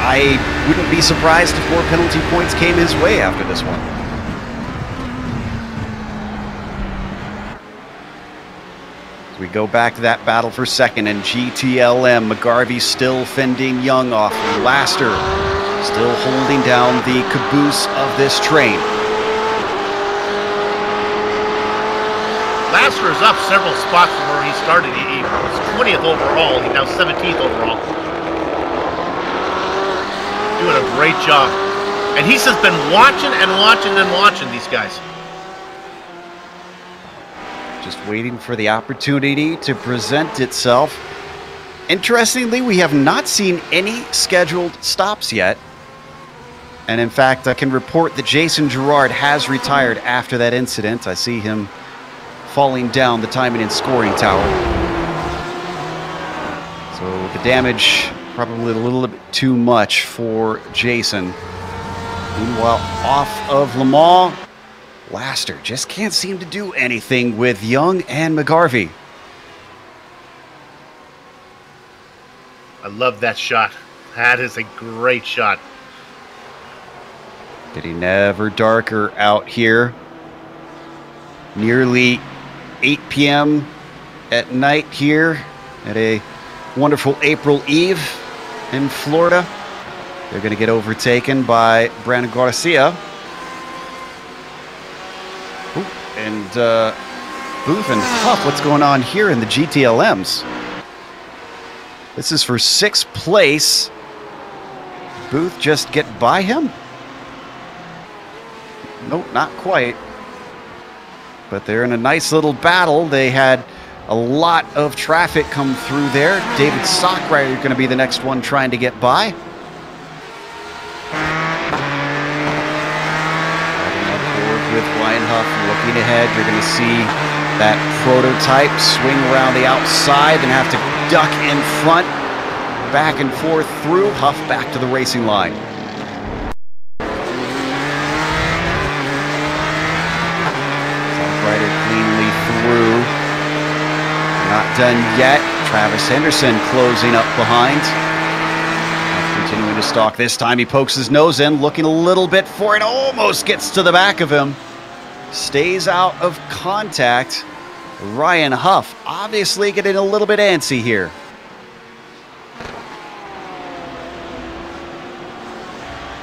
I wouldn't be surprised if more penalty points came his way after this one. As we go back to that battle for second in GTLM, McGarvey still fending Young off. Laster still holding down the caboose of this train. Laster is up several spots from where he started. He was 20th overall. He's now 17th overall. Doing a great job. And he's just been watching and watching and watching these guys. Just waiting for the opportunity to present itself. Interestingly, we have not seen any scheduled stops yet. And in fact, I can report that Jason Girard has retired after that incident. I see him falling down the timing and scoring tower. So the damage probably a little bit too much for Jason. Meanwhile, off of Le Mans, Laster just can't seem to do anything with Young and McGarvey. I love that shot. That is a great shot. Getting ever darker out here. Nearly 8 p.m. at night here at a wonderful April Eve in Florida. They're going to get overtaken by Brandon Garcia. Ooh, and Booth and Huff, what's going on here in the GTLMs? This is for 6th place. Booth just get by him? Nope, not quite. But they're in a nice little battle. They had a lot of traffic come through there. David Sockrider going to be the next one trying to get by. Riding up forward with Ryan Huff, looking ahead. You're going to see that prototype swing around the outside and have to duck in front. Back and forth through. Huff back to the racing line. Sockrider cleanly through. Not done yet. Travis Henderson closing up behind. Continuing to stalk. This time he pokes his nose in, looking a little bit for it. Almost gets to the back of him. Stays out of contact. Ryan Huff obviously getting a little bit antsy here.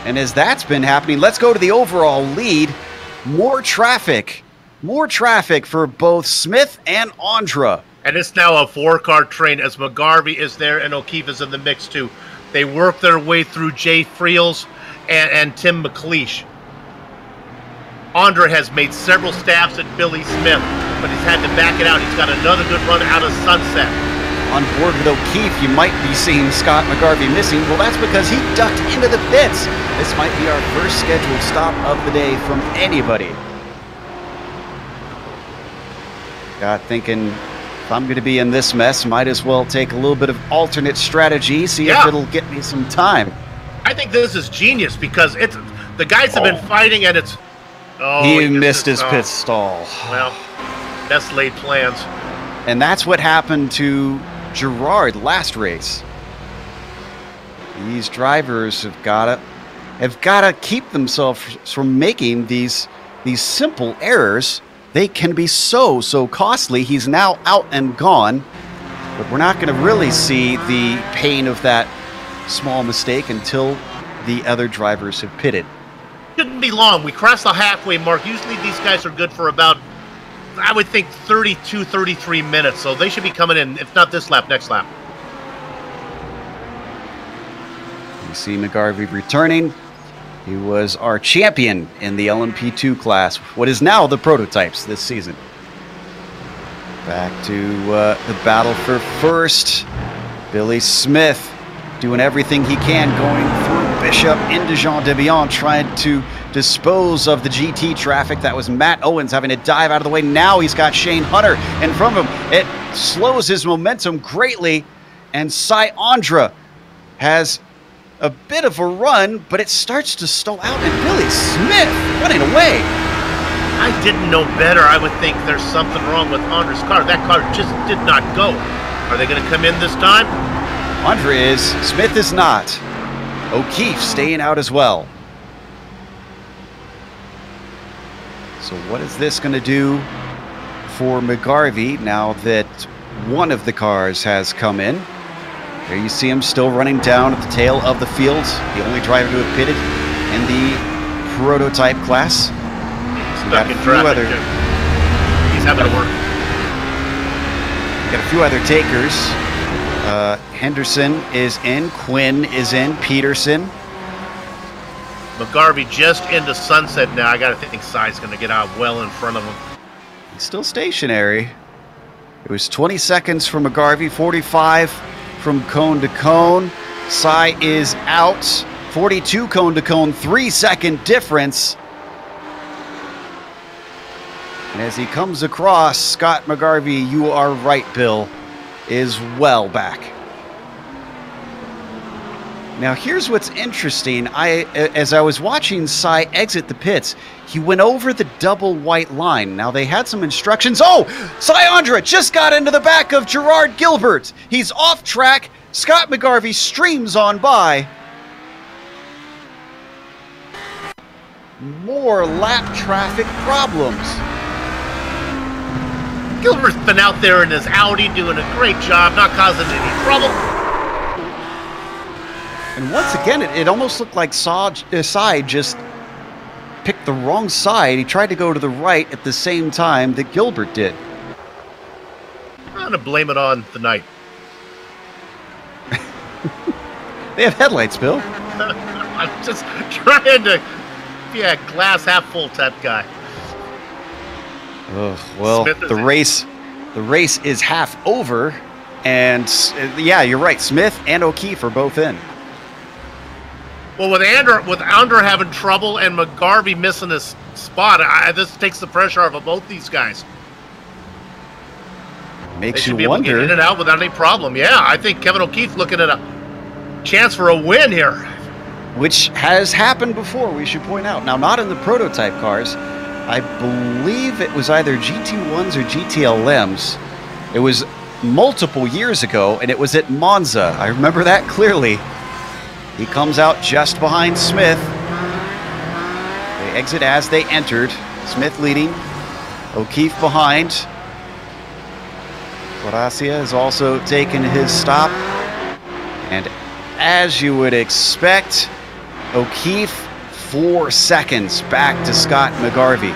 And as that's been happening, let's go to the overall lead. More traffic for both Smith and Andra. And it's now a 4-car train as McGarvey is there and O'Keefe is in the mix too. They work their way through Jay Friels and Tim McLeish. Andre has made several stabs at Billy Smith, but he's had to back it out. He's got another good run out of Sunset. On board with O'Keefe, you might be seeing Scott McGarvey missing. Well, that's because he ducked into the pits. This might be our first scheduled stop of the day from anybody. Scott thinking, if I'm going to be in this mess, might as well take a little bit of alternate strategy, see if it'll get me some time. I think this is genius because it's the guys have been fighting, and it's... Oh, he missed his pit stall. Well, best laid plans. And that's what happened to Gerard last race. These drivers have got to keep themselves from making these simple errors. They can be so costly. He's now out and gone, but we're not going to really see the pain of that small mistake until the other drivers have pitted. Shouldn't be long. We crossed the halfway mark. Usually these guys are good for about, I would think, 32, 33 minutes. So they should be coming in, if not this lap, next lap. You see McGarvey returning. He was our champion in the LMP2 class, what is now the prototypes this season. Back to the battle for first. Billy Smith doing everything he can, going through Bishop into Jean Debian, trying to dispose of the GT traffic. That was Matt Owens having to dive out of the way. Now he's got Shane Hunter in front of him. It slows his momentum greatly, and Cy Andra has a bit of a run, but it starts to stall out, and Billy Smith running away. I didn't know better. I would think there's something wrong with Andre's car. That car just did not go. Are they going to come in this time? Andre is. Smith is not. O'Keefe staying out as well. So what is this going to do for McGarvey now that one of the cars has come in? There you see him still running down at the tail of the field. The only driver to have pitted in the prototype class. He's stuck in traffic. He's having to work. Got a few other takers. Henderson is in. Quinn is in. Peterson. McGarvey just into Sunset now. I got to think Cy's going to get out well in front of him. He's still stationary. It was 20 seconds from McGarvey, 45 from cone to cone. Cy is out. 42 cone to cone, 3-second difference. And as he comes across, Scott McGarvey, you are right, Bill, is well back. Now here's what's interesting. As I was watching Cy exit the pits, he went over the double white line. Now they had some instructions. Oh, Cy Andra just got into the back of Gerard Gilbert. He's off track. Scott McGarvey streams on by. More lap traffic problems. Gilbert's been out there in his Audi doing a great job, not causing any trouble. And once again, it almost looked like Cy just picked the wrong side. He tried to go to the right at the same time that Gilbert did. I'm going to blame it on the night. They have headlights, Bill. I'm just trying to be a glass half full type guy. Well, the race is half over, and yeah, you're right. Smith and O'Keefe are both in. Well, with Andra having trouble and McGarvey missing his spot, this takes the pressure off of both these guys. Makes you you be able to wonder. get in and out without any problem. Yeah, I think Kevin O'Keefe looking at a chance for a win here. Which has happened before, we should point out. Now, not in the prototype cars. I believe it was either GT1s or GTLMs. It was multiple years ago, and it was at Monza. I remember that clearly. He comes out just behind Smith. They exit as they entered. Smith leading. O'Keefe behind. Guaracia has also taken his stop. And as you would expect, O'Keefe 4 seconds back to Scott McGarvey.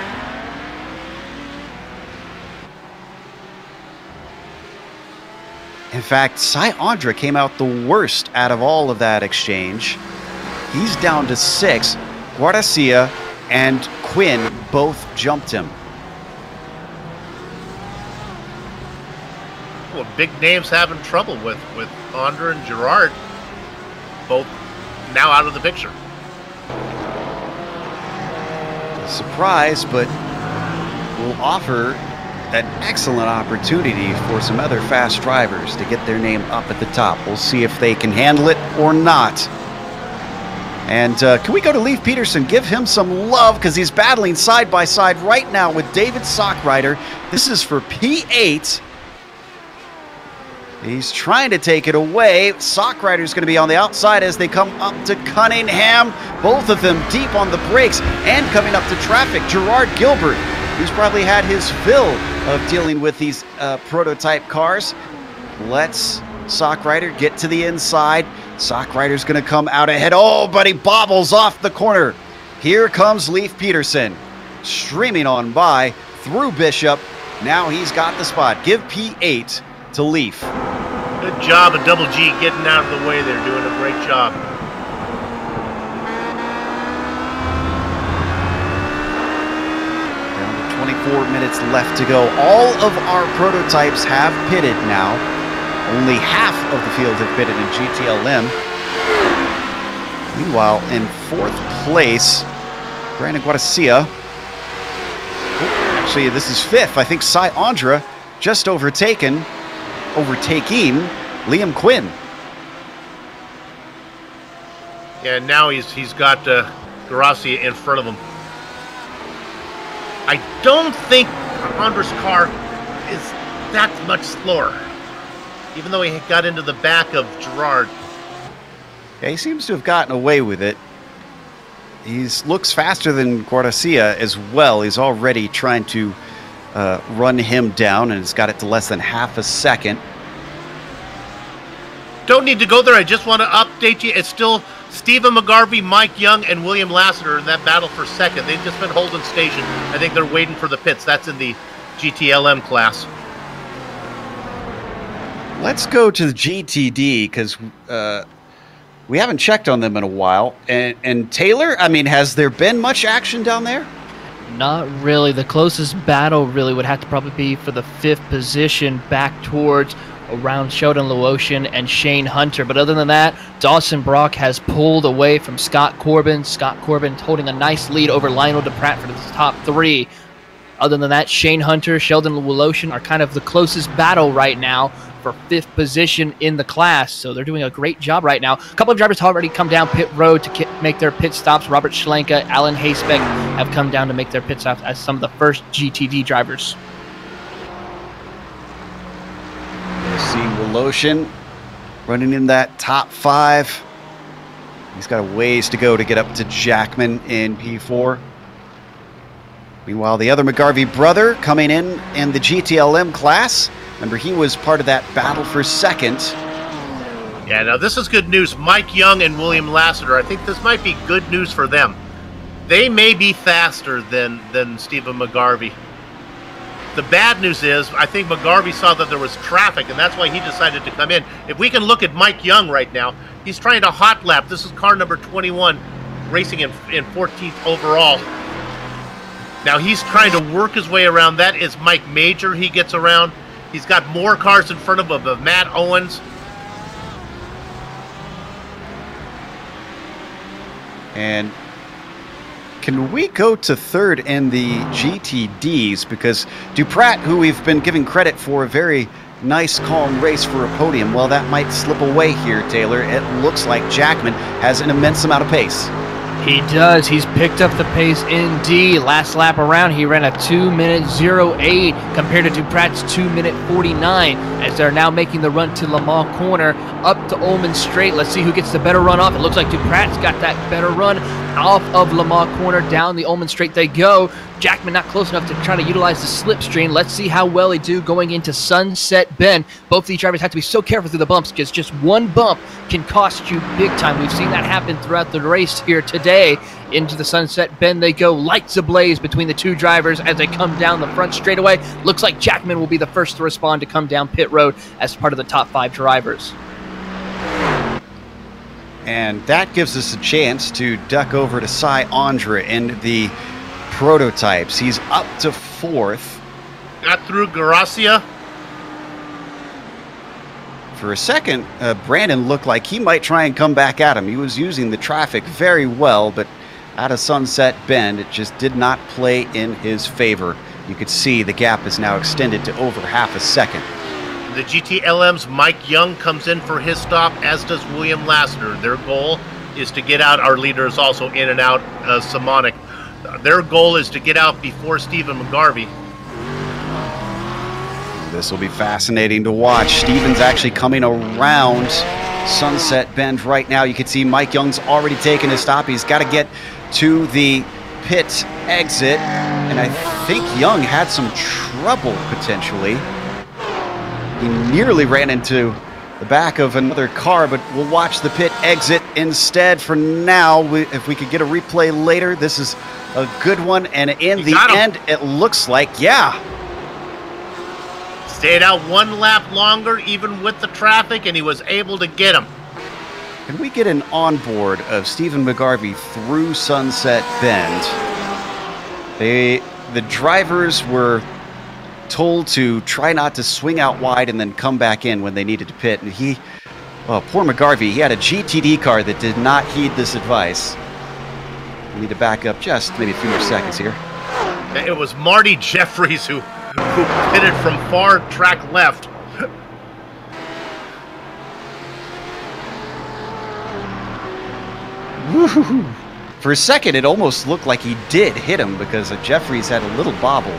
In fact, Cy Andra came out the worst out of all of that exchange. He's down to 6. Guaracia and Quinn both jumped him. Well, big names having trouble with Andre and Gerard, both now out of the picture. A surprise, but will offer an excellent opportunity for some other fast drivers to get their name up at the top. We'll see if they can handle it or not. And can we go to Leif Peterson, give him some love, because he's battling side by side right now with David Sockrider. This is for P8. He's trying to take it away. Sockrider's going to be on the outside as they come up to Cunningham. Both of them deep on the brakes and coming up to traffic. Gerard Gilbert, who's probably had his fill of dealing with these prototype cars. Let's Sockrider get to the inside. Sockrider's going to come out ahead. Oh, but he bobbles off the corner. Here comes Leif Peterson, streaming on by through Bishop. Now he's got the spot. Give P8 to Leif. Good job of Double G getting out of the way. They're doing a great job. Down to 24 minutes left to go. All of our prototypes have pitted now. Only half of the field have pitted in GTLM. Meanwhile, in 4th place, Brandon Guadacia. Actually, this is 5th. I think Cy Andra just overtaking Liam Quinn. Yeah, now he's got Garcia in front of him. I don't think Andra's car is that much slower, even though he got into the back of Gerard. Yeah, he seems to have gotten away with it. He looks faster than Guardacia as well. He's already trying to run him down, and has got it to less than half a second. Don't need to go there. I just want to update you. It's still Stephen McGarvey, Mike Young, and William Lassiter in that battle for second. They've just been holding station. I think they're waiting for the pits. That's in the GTLM class. Let's go to the GTD, because we haven't checked on them in a while. And Taylor, I mean, has there been much action down there? Not really. The closest battle really would have to probably be for the 5th position back towards around Sheldon Luotian and Shane Hunter. But other than that, Dawson Brock has pulled away from Scott Corbin. Scott Corbin holding a nice lead over Lionel DePratt for the top 3. Other than that, Shane Hunter, Sheldon Luotian are kind of the closest battle right now for 5th position in the class. So they're doing a great job right now. A couple of drivers have already come down pit road to make their pit stops. Robert Schlenka, Alan Haysbeck have come down to make their pit stops as some of the first GTD drivers. You see Luotian running in that top 5. He's got a ways to go to get up to Jackman in P4. Meanwhile, the other McGarvey brother coming in the GTLM class. Remember, he was part of that battle for second. Yeah, now this is good news. Mike Young and William Lassiter, I think this might be good news for them. They may be faster than Stephen McGarvey. The bad news is, I think McGarvey saw that there was traffic, and that's why he decided to come in. If we can look at Mike Young right now, he's trying to hot lap. This is car number 21, racing in 14th overall. Now he's trying to work his way around. That is Mike Major he gets around. He's got more cars in front of him, of Matt Owens. And can we go to 3rd in the GTDs? Because DuPratt, who we've been giving credit for a very nice, calm race for a podium, well, that might slip away here, Taylor. It looks like Jackman has an immense amount of pace. He does. He's picked up the pace in D. Last lap around, he ran a 2:08 compared to DuPratt's 2:49 as they're now making the run to Lamar Corner up to Ullman Straight. Let's see who gets the better run off. It looks like DuPratt's got that better run off of Lamar Corner. Down the Ullman Straight they go. Jackman not close enough to try to utilize the slipstream. Let's see how well they do going into Sunset Bend. Both of these drivers have to be so careful through the bumps because just one bump can cost you big time. We've seen that happen throughout the race here today. Into the Sunset Bend they go, lights ablaze between the two drivers as they come down the front straightaway. Looks like Jackman will be the first to respond to come down pit road as part of the top 5 drivers. And that gives us a chance to duck over to Cy Andra in the prototypes. He's up to 4th. Got through Gracia. For a second, Brandon looked like he might try and come back at him. He was using the traffic very well, but out of Sunset Bend, it just did not play in his favor. You could see the gap is now extended to over half a second. The GTLM's Mike Young comes in for his stop, as does William Lassiter. Their goal is to get out. Our leader is also in and out, Simonic. Their goal is to get out before Stephen McGarvey. This will be fascinating to watch. Stephen's actually coming around Sunset Bend right now. You can see Mike Young's already taken his stop. He's got to get to the pit exit, and I think Young had some trouble potentially. He nearly ran into the back of another car, but we'll watch the pit exit instead for now. If we could get a replay later, this is a good one, and in the end, it looks like, yeah. Stayed out one lap longer, even with the traffic, and he was able to get him. Can we get an onboard of Stephen McGarvey through Sunset Bend? The drivers were told to try not to swing out wide and then come back in when they needed to pit. And poor McGarvey, he had a GTD car that did not heed this advice. We need to back up just maybe a few more seconds here. It was Marty Jeffries who pitted from far track left. Woo-hoo-hoo. For a second, it almost looked like he did hit him because Jeffries had a little bobble.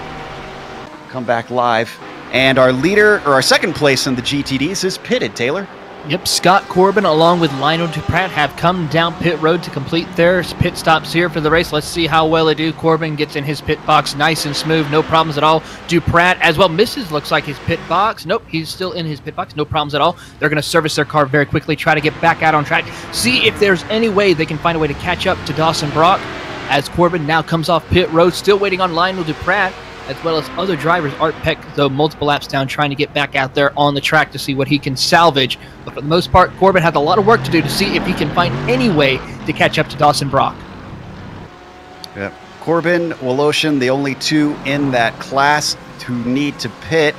Come back live. And our leader, or our second place in the GTDs is pitted, Taylor. Yep, Scott Corbin along with Lionel Duprat have come down pit road to complete their pit stops here for the race. Let's see how well they do. Corbin gets in his pit box nice and smooth, no problems at all. Duprat as well misses, looks like his pit box. Nope, he's still in his pit box, no problems at all. They're going to service their car very quickly, try to get back out on track, see if there's any way they can find a way to catch up to Dawson Brock as Corbin now comes off pit road, still waiting on Lionel Duprat, as well as other drivers. Art Peck, though, multiple laps down, trying to get back out there on the track to see what he can salvage. But for the most part, Corbin has a lot of work to do to see if he can find any way to catch up to Dawson Brock. Yep. Corbin, Woloshin, the only two in that class who need to pit.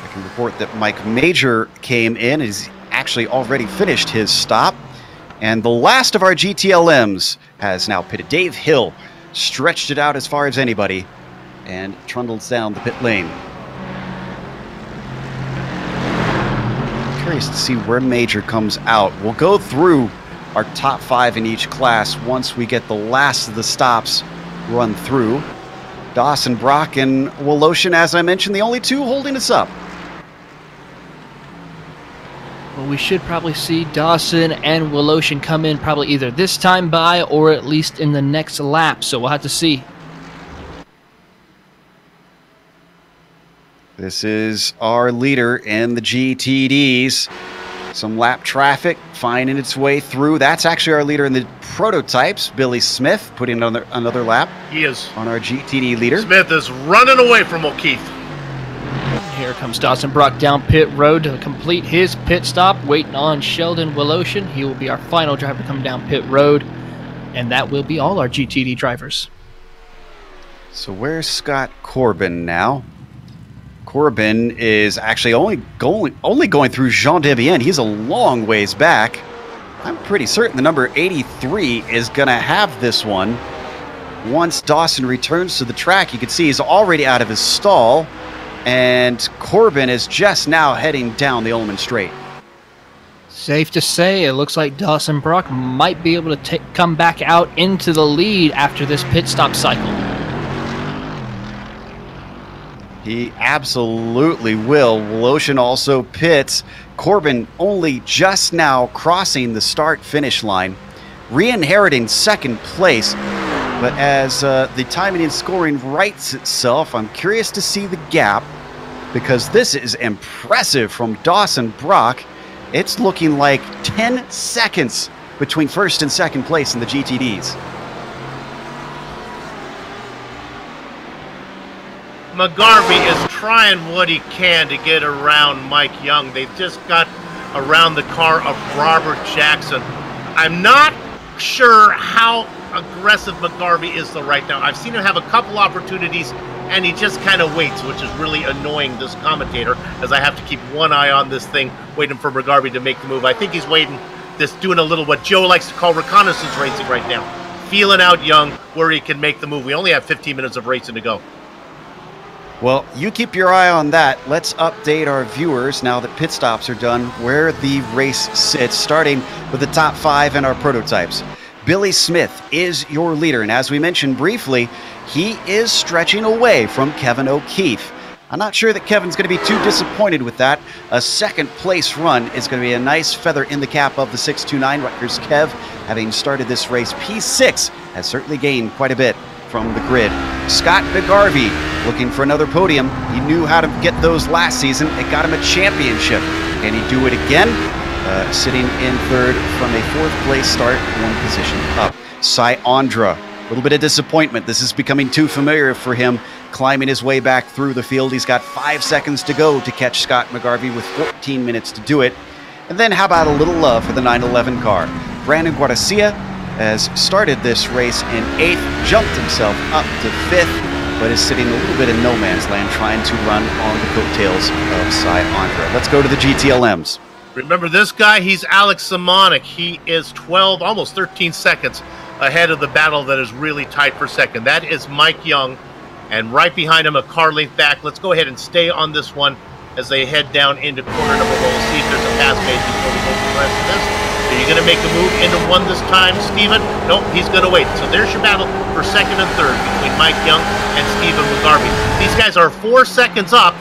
I can report that Mike Major came in. He's actually already finished his stop. And the last of our GTLMs has now pitted. Dave Hill stretched it out as far as anybody and trundles down the pit lane. Curious to see where Major comes out. We'll go through our top 5 in each class once we get the last of the stops run through. Dawson Brock and Woloshin, as I mentioned, the only two holding us up. Well, we should probably see Dawson and Woloshin come in probably either this time by or at least in the next lap, so we'll have to see. This is our leader in the GTDs. Some lap traffic finding its way through. That's actually our leader in the prototypes, Billy Smith, putting another lap. He is. On our GTD leader. Smith is running away from O'Keefe. Here comes Dawson Brock down pit road to complete his pit stop, waiting on Sheldon Woloshin. He will be our final driver coming down pit road, and that will be all our GTD drivers. So where's Scott Corbin now? Corbin is actually only going through Jean Debienne. He's a long ways back. I'm pretty certain the number 83 is going to have this one. Once Dawson returns to the track, you can see he's already out of his stall, and Corbin is just now heading down the Ullman Straight. Safe to say, it looks like Dawson Brock might be able to come back out into the lead after this pit stop cycle. He absolutely will. Woloshin also pits. Corbin only just now crossing the start-finish line, re-inheriting second place. But as the timing and scoring rights itself, I'm curious to see the gap, because this is impressive from Dawson Brock. It's looking like 10 seconds between first and second place in the GTDs. McGarvey is trying what he can to get around Mike Young. They've just got around the car of Robert Jackson. I'm not sure how aggressive McGarvey is though right now. I've seen him have a couple opportunities and he just kind of waits, which is really annoying this commentator, as I have to keep one eye on this thing, waiting for McGarvey to make the move. I think he's waiting, doing a little what Joe likes to call reconnaissance racing right now. Feeling out Young where he can make the move. We only have 15 minutes of racing to go. Well, you keep your eye on that. Let's update our viewers now that pit stops are done where the race sits, starting with the top 5 in our prototypes. Billy Smith is your leader, and as we mentioned briefly, he is stretching away from Kevin O'Keefe. I'm not sure that Kevin's going to be too disappointed with that. A second place run is going to be a nice feather in the cap of the 629 Rutgers. Kev, having started this race P6, has certainly gained quite a bit from the grid. Scott McGarvey looking for another podium. He knew how to get those last season. It got him a championship. Can he do it again? Sitting in third from a 4th place start, 1 position up. Cy Andra, a little bit of disappointment. This is becoming too familiar for him, climbing his way back through the field. He's got 5 seconds to go to catch Scott McGarvey with 14 minutes to do it. And then how about a little love for the 911 car? Brandon Guarcia has started this race in 8th, jumped himself up to 5th, but is sitting a little bit in no man's land trying to run on the coattails of Cy Andra. Let's go to the GTLMs. Remember this guy, he's Alex Simonic. He is 12, almost 13 seconds ahead of the battle that is really tight for second. That is Mike Young, and right behind him, a car length back. Let's go ahead and stay on this one as they head down into corner number 1. We'll see if there's a pass made before we go to the rest of this. Are you going to make a move into 1 this time, Steven? Nope, he's going to wait. So there's your battle for second and third between Mike Young and Steven McGarvey. These guys are 4 seconds up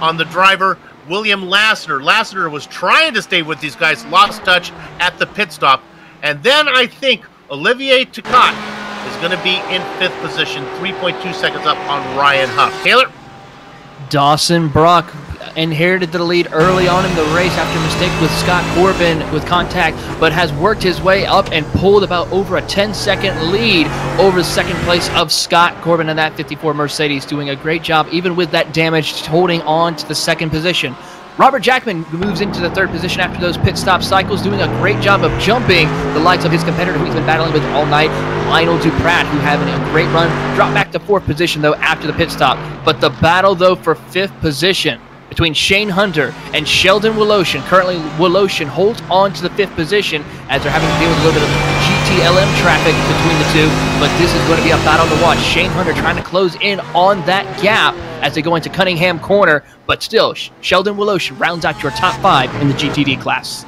on the driver, William Lassiter. Lassiter was trying to stay with these guys, lost touch at the pit stop. And then I think Olivier Tucat is going to be in 5th position, 3.2 seconds up on Ryan Huff. Taylor? Dawson Brock inherited the lead early on in the race after a mistake with Scott Corbin with contact, but has worked his way up and pulled about over a 10-second lead over the second place of Scott Corbin in that 54 Mercedes, doing a great job even with that damage, holding on to the 2nd position. Robert Jackman moves into the 3rd position after those pit stop cycles, doing a great job of jumping the likes of his competitor who he's been battling with all night, Lionel Duprat, who having a great run, dropped back to 4th position though after the pit stop. But the battle though for 5th position between Shane Hunter and Sheldon Woloshin. Currently, Woloshin holds on to the 5th position as they're having to deal with a little bit of GTLM traffic between the two, but this is going to be a battle to watch. Shane Hunter trying to close in on that gap as they go into Cunningham Corner, but still, Sheldon Woloshin rounds out your top 5 in the GTD class.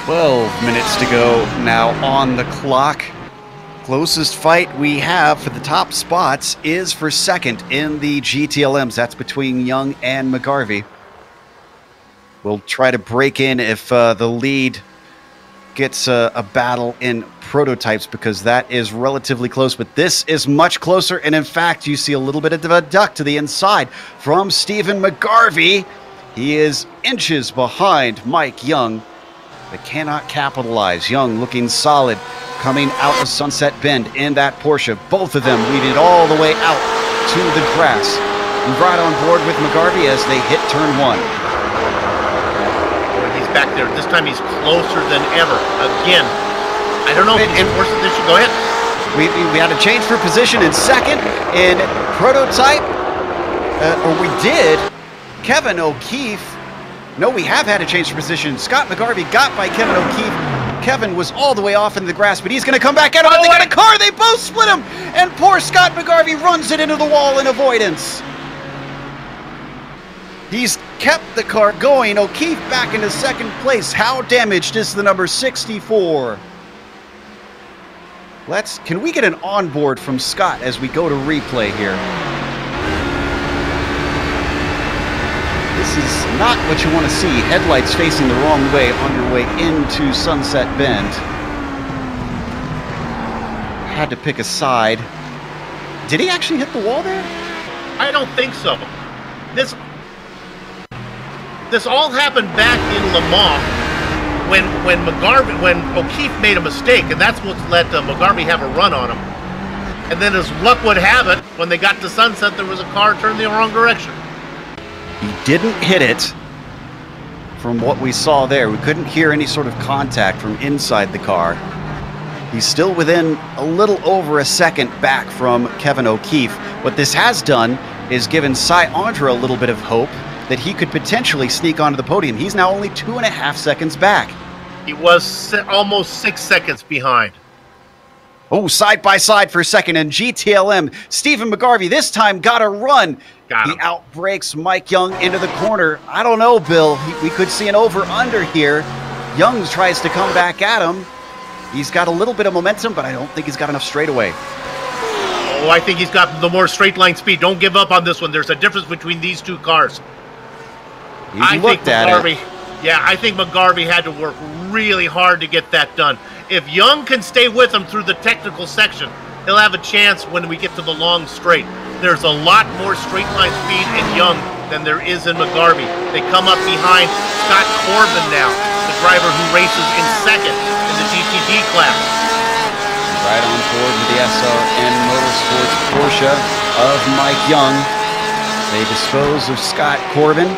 12 minutes to go now on the clock. Closest fight we have for the top spots is for second in the GTLMs. That's between Young and McGarvey. We'll try to break in if the lead gets a battle in prototypes, because that is relatively close, but this is much closer. And in fact, you see a little bit of a duck to the inside from Stephen McGarvey. He is inches behind Mike Young, but cannot capitalize. Young looking solid, coming out of Sunset Bend in that Porsche. Both of them leading all the way out to the grass. And right on board with McGarvey as they hit turn 1. He's back there. This time he's closer than ever. Again, I don't know if he's worse than this. Go ahead. We had a change for position in second in prototype, or we did. Kevin O'Keefe. No, we have had a change for position. Scott McGarvey got by Kevin O'Keefe. Kevin was all the way off into the grass, but he's going to come back out of it. They got a car. They both split him. And poor Scott McGarvey runs it into the wall in avoidance. He's kept the car going. O'Keefe back into 2nd place. How damaged is the number 64? Can we get an onboard from Scott as we go to replay here? This is not what you want to see. Headlights facing the wrong way on your way into Sunset Bend. Had to pick a side. Did he actually hit the wall there? I don't think so. This all happened back in Le Mans when O'Keefe made a mistake, and that's what's let McGarvey have a run on him. And then as luck would have it, when they got to Sunset, there was a car turned the wrong direction. He didn't hit it, from what we saw there. We couldn't hear any sort of contact from inside the car. He's still within a little over a second back from Kevin O'Keefe. What this has done is given Cy Andra a little bit of hope that he could potentially sneak onto the podium. He's now only 2.5 seconds back. He was almost 6 seconds behind. Oh, side by side for a second, and GTLM, Stephen McGarvey this time got a run. He outbrakes Mike Young into the corner. I don't know, Bill. We could see an over-under here. Young tries to come back at him. He's got a little bit of momentum, but I don't think he's got enough straightaway. Oh, I think he's got the more straight line speed. Don't give up on this one. There's a difference between these two cars. I think McGarvey had to work really hard to get that done. If Young can stay with him through the technical section, he'll have a chance when we get to the long straight. There's a lot more straight line speed in Young than there is in McGarvey. They come up behind Scott Corbin now, the driver who races in second in the GTD class. Right on board with the SRN Motorsports Porsche of Mike Young. They dispose of Scott Corbin.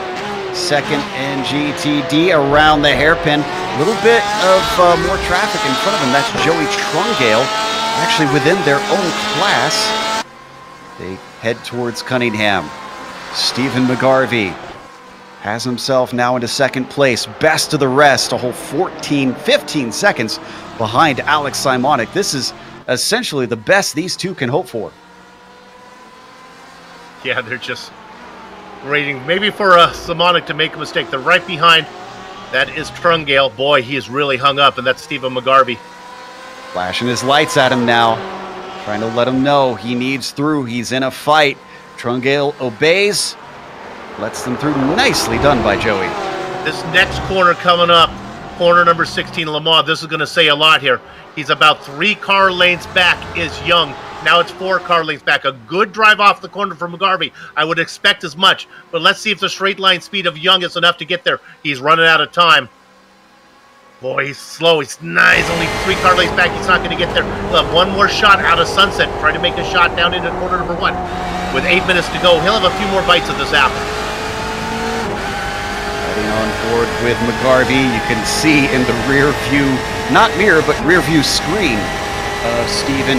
Second in GTD around the hairpin. A little bit of more traffic in front of him. That's Joey Trungale, actually within their own class. They head towards Cunningham. Stephen McGarvey has himself now into second place. Best of the rest, a whole 15 seconds behind Alex Simonik. This is essentially the best these two can hope for. Yeah, they're just waiting maybe for Simonik to make a mistake. They're right behind. That is Trungale. Boy, he is really hung up, and that's Stephen McGarvey. Flashing his lights at him now, trying to let him know he needs through. He's in a fight. Trungale obeys, lets them through. Nicely done by Joey. This next corner coming up, corner number 16, Lamar, this is going to say a lot here. He's about 3 car lanes back is Young. Now it's 4 car lengths back. A good drive off the corner for McGarvey. I would expect as much. But let's see if the straight line speed of Young is enough to get there. He's running out of time. Boy, he's slow. He's nice. Only 3 car lengths back. He's not going to get there. He'll have one more shot out of Sunset. Try to make a shot down into corner number 1. With 8 minutes to go, he'll have a few more bites of this apple. Riding on board with McGarvey. You can see in the rear view, not mirror, but rear view screen of Stephen.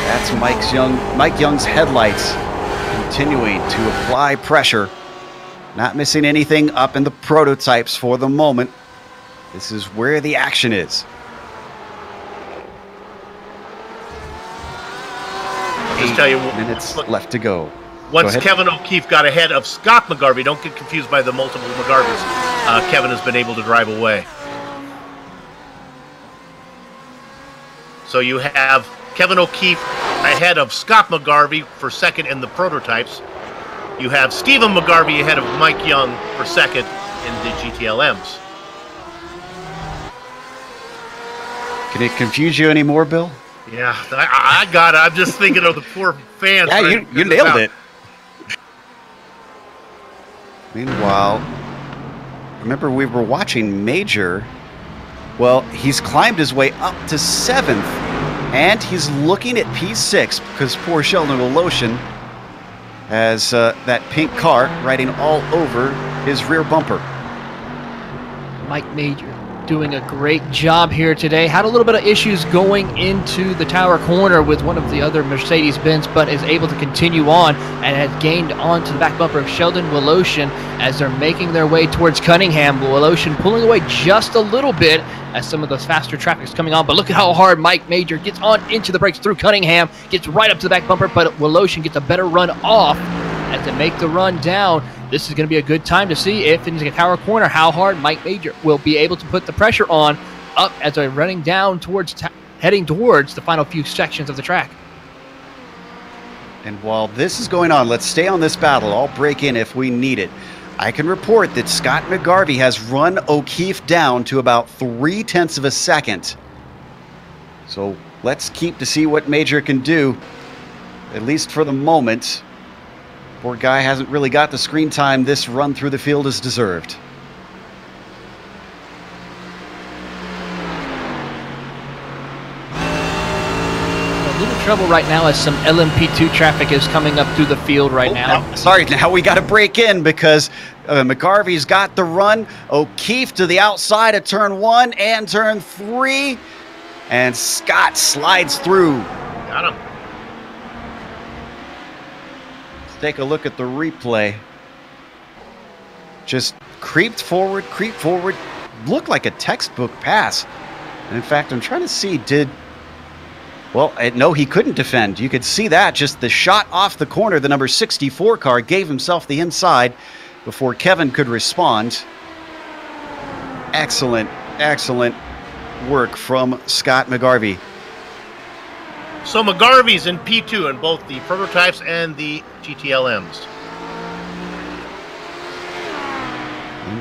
That's Mike Young's headlights continuing to apply pressure. Not missing anything up in the prototypes for the moment. This is where the action is. I'll just tell you, 8 minutes left to go. Once Kevin O'Keefe got ahead of Scott McGarvey, don't get confused by the multiple McGarveys, Kevin has been able to drive away. So you have Kevin O'Keefe ahead of Scott McGarvey for second in the prototypes. You have Stephen McGarvey ahead of Mike Young for second in the GTLMs. Can it confuse you anymore, Bill? Yeah, I got it. I'm just thinking of the poor fans. Yeah, you nailed it. Meanwhile, remember we were watching Major. Well, he's climbed his way up to 7th, and he's looking at P6 because poor Sheldon Woloshin has that pink car riding all over his rear bumper. Mike Major doing a great job here today. Had a little bit of issues going into the tower corner with one of the other Mercedes-Benz, but is able to continue on and has gained onto the back bumper of Sheldon Woloshin as they're making their way towards Cunningham. Woloshin pulling away just a little bit as some of the faster traffic is coming on, but look at how hard Mike Major gets on into the brakes through Cunningham, gets right up to the back bumper, but Woloshin gets a better run off as they make the run down. This is going to be a good time to see if in the tower corner how hard Mike Major will be able to put the pressure on up as they're running down towards heading towards the final few sections of the track. And while this is going on, let's stay on this battle. I'll break in if we need it. I can report that Scott McGarvey has run O'Keefe down to about 0.3 of a second. So let's keep to see what Major can do, at least for the moment. Poor guy hasn't really got the screen time this run through the field is deserved. A little trouble right now as some LMP2 traffic is coming up through the field right now. Sorry, now we got to break in because McGarvey's got the run. O'Keefe to the outside of turn 1 and turn 3. And Scott slides through. Got him. Let's take a look at the replay. Just creeped forward, looked like a textbook pass. And in fact, I'm trying to see, no, he couldn't defend. You could see that, just the shot off the corner. The number 64 car gave himself the inside before Kevin could respond. Excellent work from Scott McGarvey. So McGarvey's in P2 in both the prototypes and the GTLMs.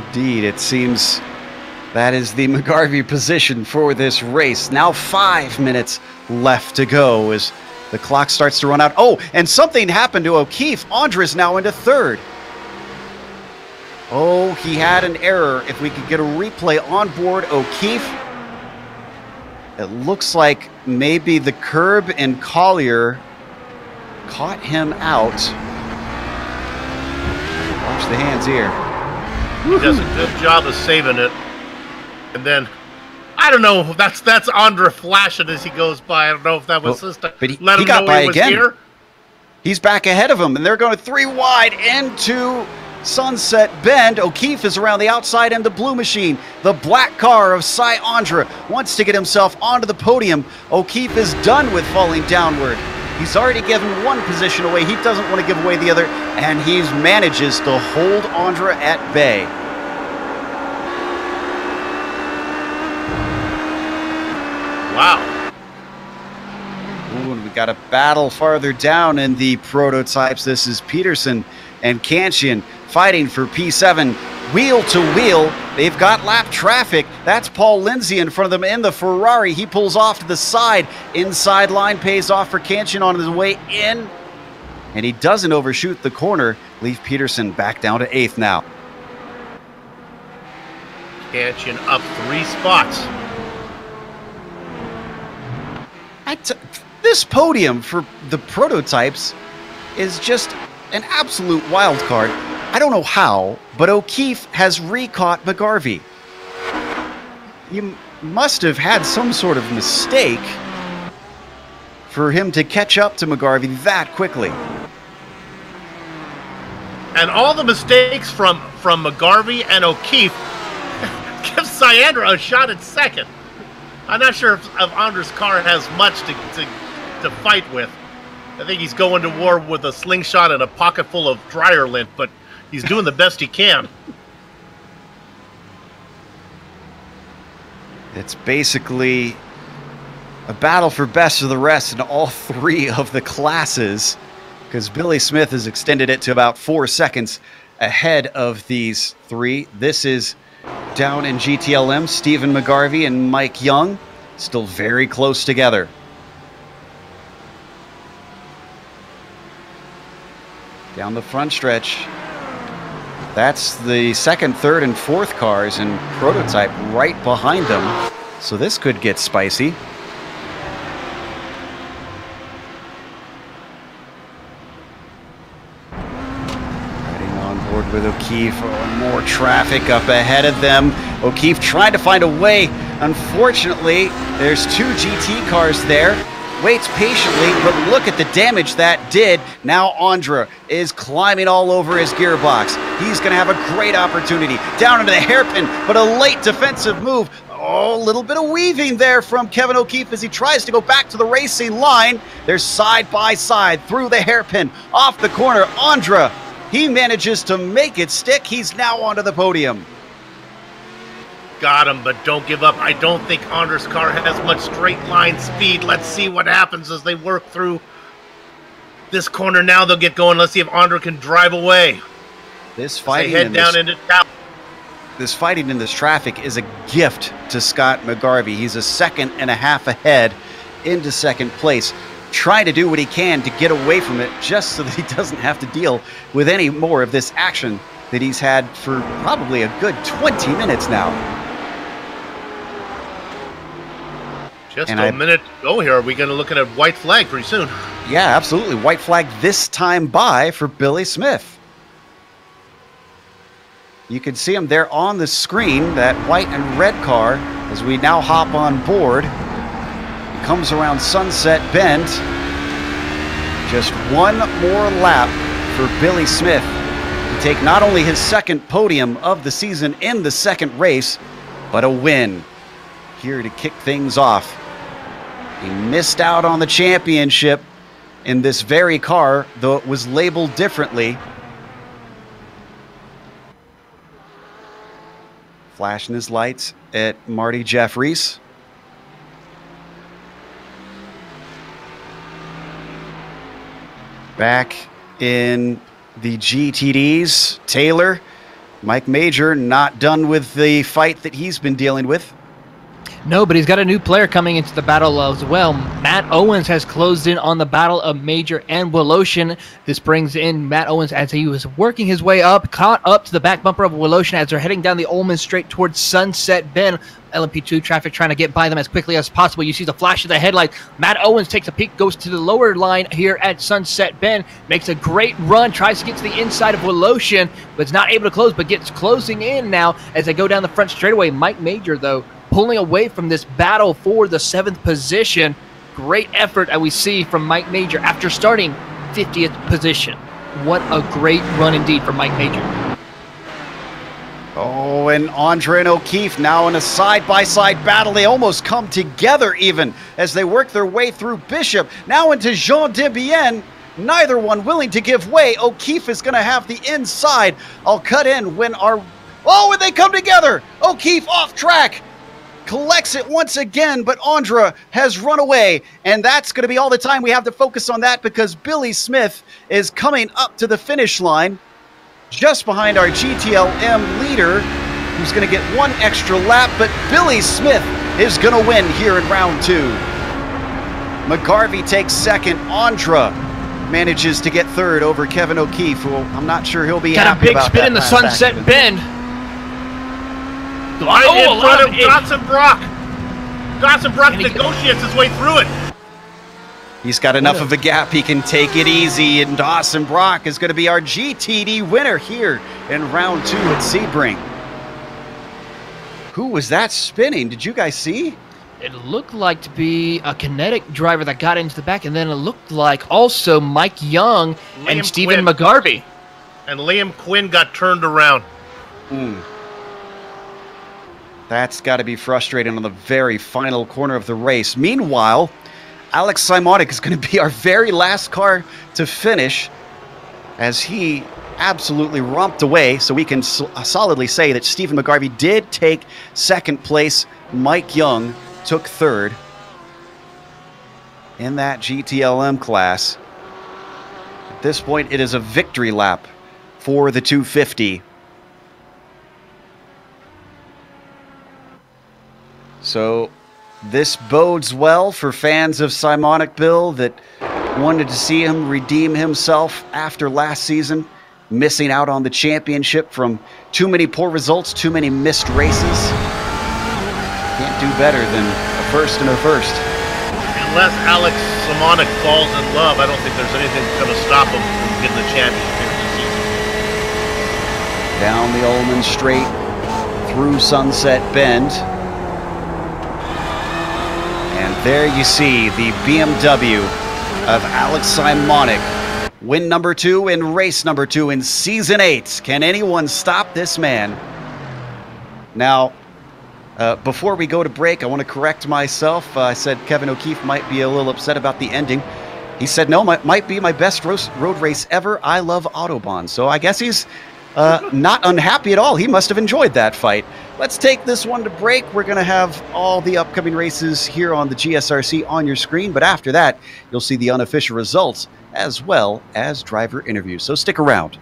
Indeed, it seems that is the McGarvey position for this race. Now 5 minutes left to go as the clock starts to run out. Oh, and something happened to O'Keefe. Andres now into third. Oh, he had an error. If we could get a replay on board O'Keefe. It looks like maybe the curb and Collier caught him out. Watch the hands here. He does a good job of saving it. And then, I don't know if that's Andre flashing as he goes by. I don't know if that was just to let him know he was here. He's back ahead of him, and they're going 3 wide into Sunset Bend. O'Keefe is around the outside end of Blue Machine. The black car of Cy Andra wants to get himself onto the podium. O'Keefe is done with falling downward. He's already given one position away. He doesn't want to give away the other, and he manages to hold Andra at bay. Wow. Ooh, and we got a battle farther down in the prototypes. This is Peterson and Kanchian fighting for P7. Wheel to wheel, they've got lap traffic. That's Paul Lindsay in front of them in the Ferrari. He pulls off to the side. Inside line pays off for Kanchian on his way in. And he doesn't overshoot the corner. Leave Peterson back down to 8th now. Kanchian up 3 spots. This podium for the prototypes is just an absolute wild card. I don't know how, but O'Keefe has recaught McGarvey. You must have had some sort of mistake for him to catch up to McGarvey that quickly. And all the mistakes from McGarvey and O'Keefe give Cyandra a shot at second. I'm not sure if Andre's car has much to fight with. I think he's going to war with a slingshot and a pocket full of dryer lint, but he's doing the best he can. It's basically a battle for best of the rest in all 3 of the classes, because Billy Smith has extended it to about 4 seconds ahead of these 3. This is down in GTLM, Stephen McGarvey and Mike Young, still very close together. Down the front stretch, that's the 2nd, 3rd, and 4th cars and prototype right behind them. So this could get spicy. Riding on board with O'Keefe. More traffic up ahead of them. O'Keefe trying to find a way. Unfortunately, there's 2 GT cars there. Waits patiently, but look at the damage that did. Now Andra is climbing all over his gearbox. He's going to have a great opportunity. Down into the hairpin, but a late defensive move. Oh, a little bit of weaving there from Kevin O'Keefe as he tries to go back to the racing line. They're side by side through the hairpin, off the corner. Andra, he manages to make it stick. He's now onto the podium. Got him, but don't give up. I don't think Andre's car has much straight line speed. Let's see what happens as they work through this corner. Now they'll get going. Let's see if Andre can drive away. This fighting head down into town. This fighting in this traffic is a gift to Scott McGarvey. He's a 2.5 seconds ahead into 2nd place, trying to do what he can to get away from it just so that he doesn't have to deal with any more of this action that he's had for probably a good 20 minutes now. Just a minute to go here. Are we going to look at a white flag pretty soon? Yeah, absolutely. White flag this time by for Billy Smith. You can see him there on the screen, that white and red car, as we now hop on board. He comes around Sunset Bend. Just one more lap for Billy Smith to take not only his second podium of the season in the second race, but a win here to kick things off. He missed out on the championship in this very car, though it was labeled differently. Flashing his lights at Marty Jeffries. Back in the GTDs, Taylor, Mike Major, not done with the fight that he's been dealing with. No, but he's got a new player coming into the battle as well. Matt Owens has closed in on the battle of Major and Willoshin. This brings in Matt Owens as he was working his way up, caught up to the back bumper of Willoshin as they're heading down the Ullman Straight towards Sunset Bend. LMP2 traffic trying to get by them as quickly as possible. You see the flash of the headlight. Matt Owens takes a peek, goes to the lower line here at Sunset Bend, makes a great run, tries to get to the inside of Willoshin, but is not able to close, but gets closing in now as they go down the front straightaway. Mike Major, though, pulling away from this battle for the 7th position. Great effort that we see from Mike Major after starting 50th position. What a great run indeed for Mike Major. Oh, and Andre and O'Keefe now in a side-by-side battle. They almost come together even as they work their way through Bishop. Now into Jean Debienne. Neither one willing to give way. O'Keefe is going to have the inside. I'll cut in when our... Oh, and they come together. O'Keefe off track. Collects it once again, but Andra has run away, and that's going to be all the time we have to focus on that because Billy Smith is coming up to the finish line just behind our GTLM leader, who's going to get one extra lap, but Billy Smith is going to win here in round 2. McGarvey takes second. Andra manages to get third over Kevin O'Keefe, who I'm not sure he'll be happy about. Got a big spin in the Sunset Bend. Right in front of Dotson Brock. Dotson Brock negotiates his way through it. He's got enough of a gap. He can take it easy, and Dawson Brock is going to be our GTD winner here in round 2 at Sebring. Who was that spinning? Did you guys see? It looked like to be a kinetic driver that got into the back, and then it looked like also Mike Young and Stephen McGarvey. And Liam Quinn got turned around. That's got to be frustrating on the very final corner of the race. Meanwhile, Alex Simonik is going to be our very last car to finish as he absolutely romped away. So we can solidly say that Stephen McGarvey did take second place. Mike Young took third in that GTLM class. At this point, it is a victory lap for the 250. So this bodes well for fans of Simonik Bill that wanted to see him redeem himself after last season, missing out on the championship from too many poor results, too many missed races. Can't do better than a first and a first. Unless Alex Simonik falls in love, I don't think there's anything that's going to stop him from getting the championship this season. Down the Ullman Straight, through Sunset Bend. And there you see the BMW of Alex Simonik. Win number 2 in race number 2 in Season 8. Can anyone stop this man? Now, before we go to break, I want to correct myself. I said Kevin O'Keefe might be a little upset about the ending. He said, no, might be my best road race ever. I love Autobahn. So I guess he's not unhappy at all. He must have enjoyed that fight. Let's take this one to break. We're going to have all the upcoming races here on the GSRC on your screen. But after that, you'll see the unofficial results as well as driver interviews. So stick around.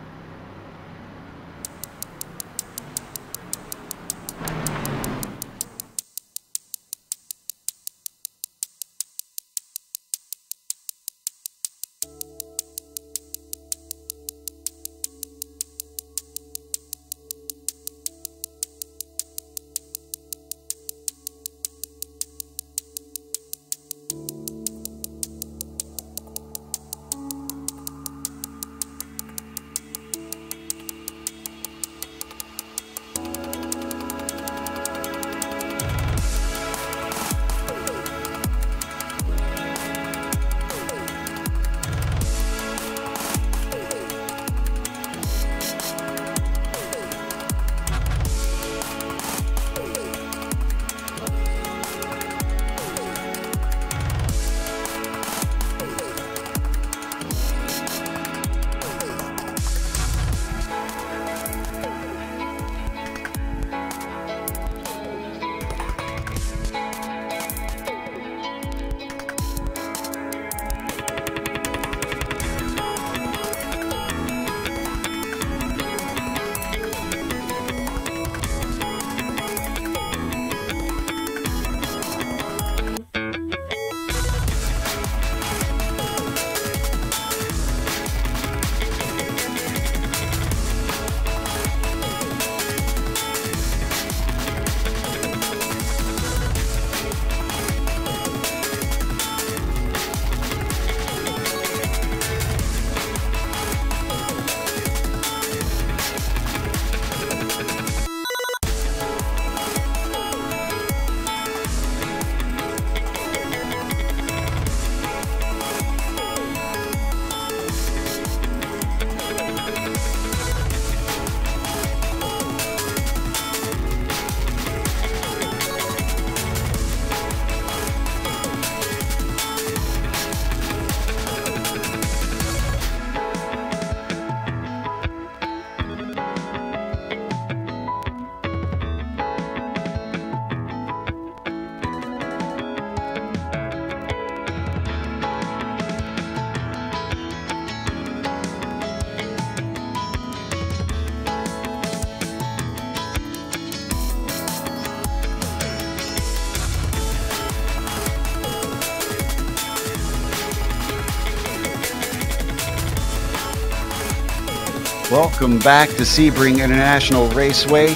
Welcome back to Sebring International Raceway.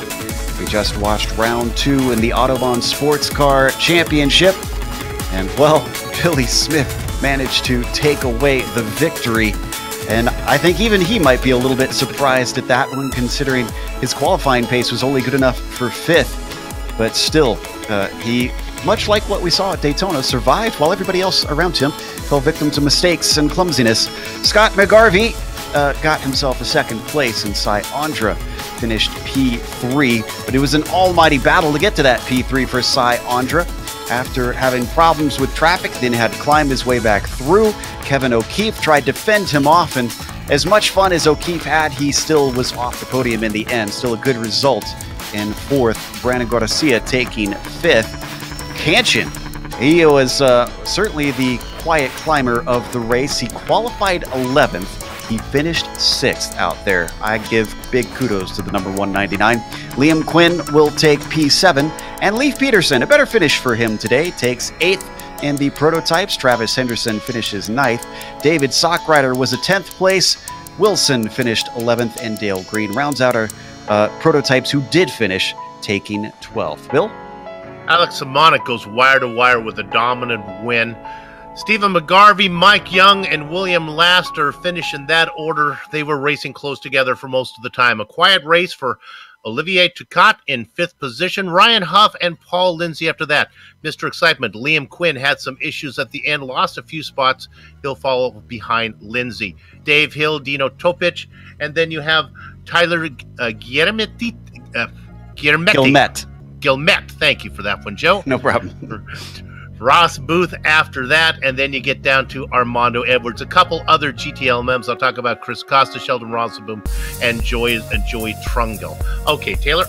We just watched round 2 in the Autobahn Sportscar Championship. And, well, Billy Smith managed to take away the victory. And I think even he might be a little bit surprised at that one, considering his qualifying pace was only good enough for 5th. But still, he, much like what we saw at Daytona, survived while everybody else around him fell victim to mistakes and clumsiness. Scott McGarvey got himself a 2nd place, and Cy Andra finished P3. But it was an almighty battle to get to that P3 for Cy Andra. After having problems with traffic, then had to climb his way back through. Kevin O'Keefe tried to fend him off, and as much fun as O'Keefe had, he still was off the podium in the end. Still a good result in 4th. Brandon Garcia taking 5th. Kanchan, he was certainly the quiet climber of the race. He qualified 11th. He finished 6th out there. I give big kudos to the number 199. Liam Quinn will take P7. And Leif Peterson, a better finish for him today, takes 8th in the prototypes. Travis Henderson finishes 9th. David Sockrider was a 10th place. Wilson finished 11th, and Dale Green rounds out our prototypes who did finish, taking 12th. Bill? Alex Simonik goes wire to wire with a dominant win. Stephen McGarvey, Mike Young, and William Laster finish in that order. They were racing close together for most of the time. A quiet race for Olivier Tucat in 5th position. Ryan Huff and Paul Lindsay after that. Mr. Excitement, Liam Quinn had some issues at the end, lost a few spots. He'll follow behind Lindsay. Dave Hill, Dino Topic, and then you have Tyler Guillemette. Thank you for that one, Joe. No problem. Ross Booth after that, and then you get down to Armando Edwards. A couple other GTLMs. I'll talk about Chris Costa, Sheldon Rosenboom, and Joey Trungo. Okay, Taylor.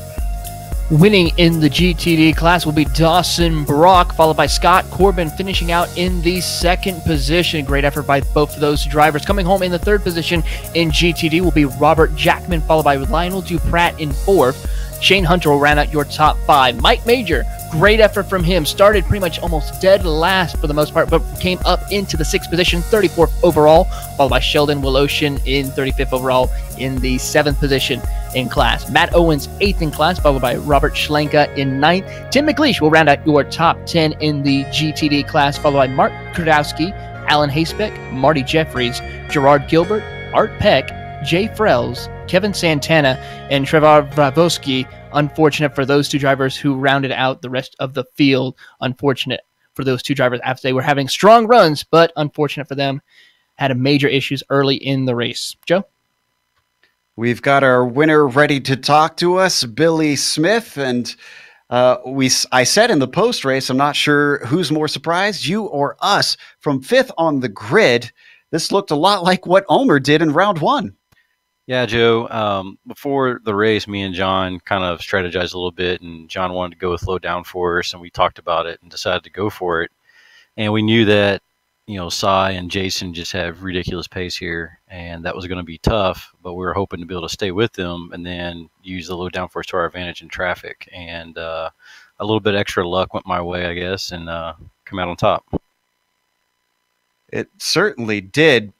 Winning in the GTD class will be Dawson Brock, followed by Scott Corbin, finishing out in the 2nd position. Great effort by both of those drivers. Coming home in the 3rd position in GTD will be Robert Jackman, followed by Lionel Duprat in 4th. Shane Hunter will round out your top 5. Mike Major, great effort from him. Started pretty much almost dead last for the most part, but came up into the 6th position, 34th overall, followed by Sheldon Willoshin in 35th overall in the 7th position in class. Matt Owens, 8th in class, followed by Robert Schlenka in 9th. Tim McLeish will round out your top 10 in the GTD class, followed by Mark Krudowski, Alan Hasebeck, Marty Jeffries, Gerard Gilbert, Art Peck, Jay Frells, Kevin Santana, and Trevor Bravosky. Unfortunate for those two drivers who rounded out the rest of the field. Unfortunate for those two drivers after they were having strong runs, but unfortunate for them, had major issues early in the race. Joe? We've got our winner ready to talk to us, Billy Smith, and I said in the post race, I'm not sure who's more surprised, you or us. From 5th on the grid, this looked a lot like what Ulmer did in round 1. Yeah, Joe, before the race, me and John kind of strategized a little bit, and John wanted to go with low downforce, and we talked about it and decided to go for it. And we knew that, you know, Cy and Jason just have ridiculous pace here, and that was going to be tough, but we were hoping to be able to stay with them and then use the low downforce to our advantage in traffic. And a little bit extra luck went my way, I guess, and come out on top. It certainly did.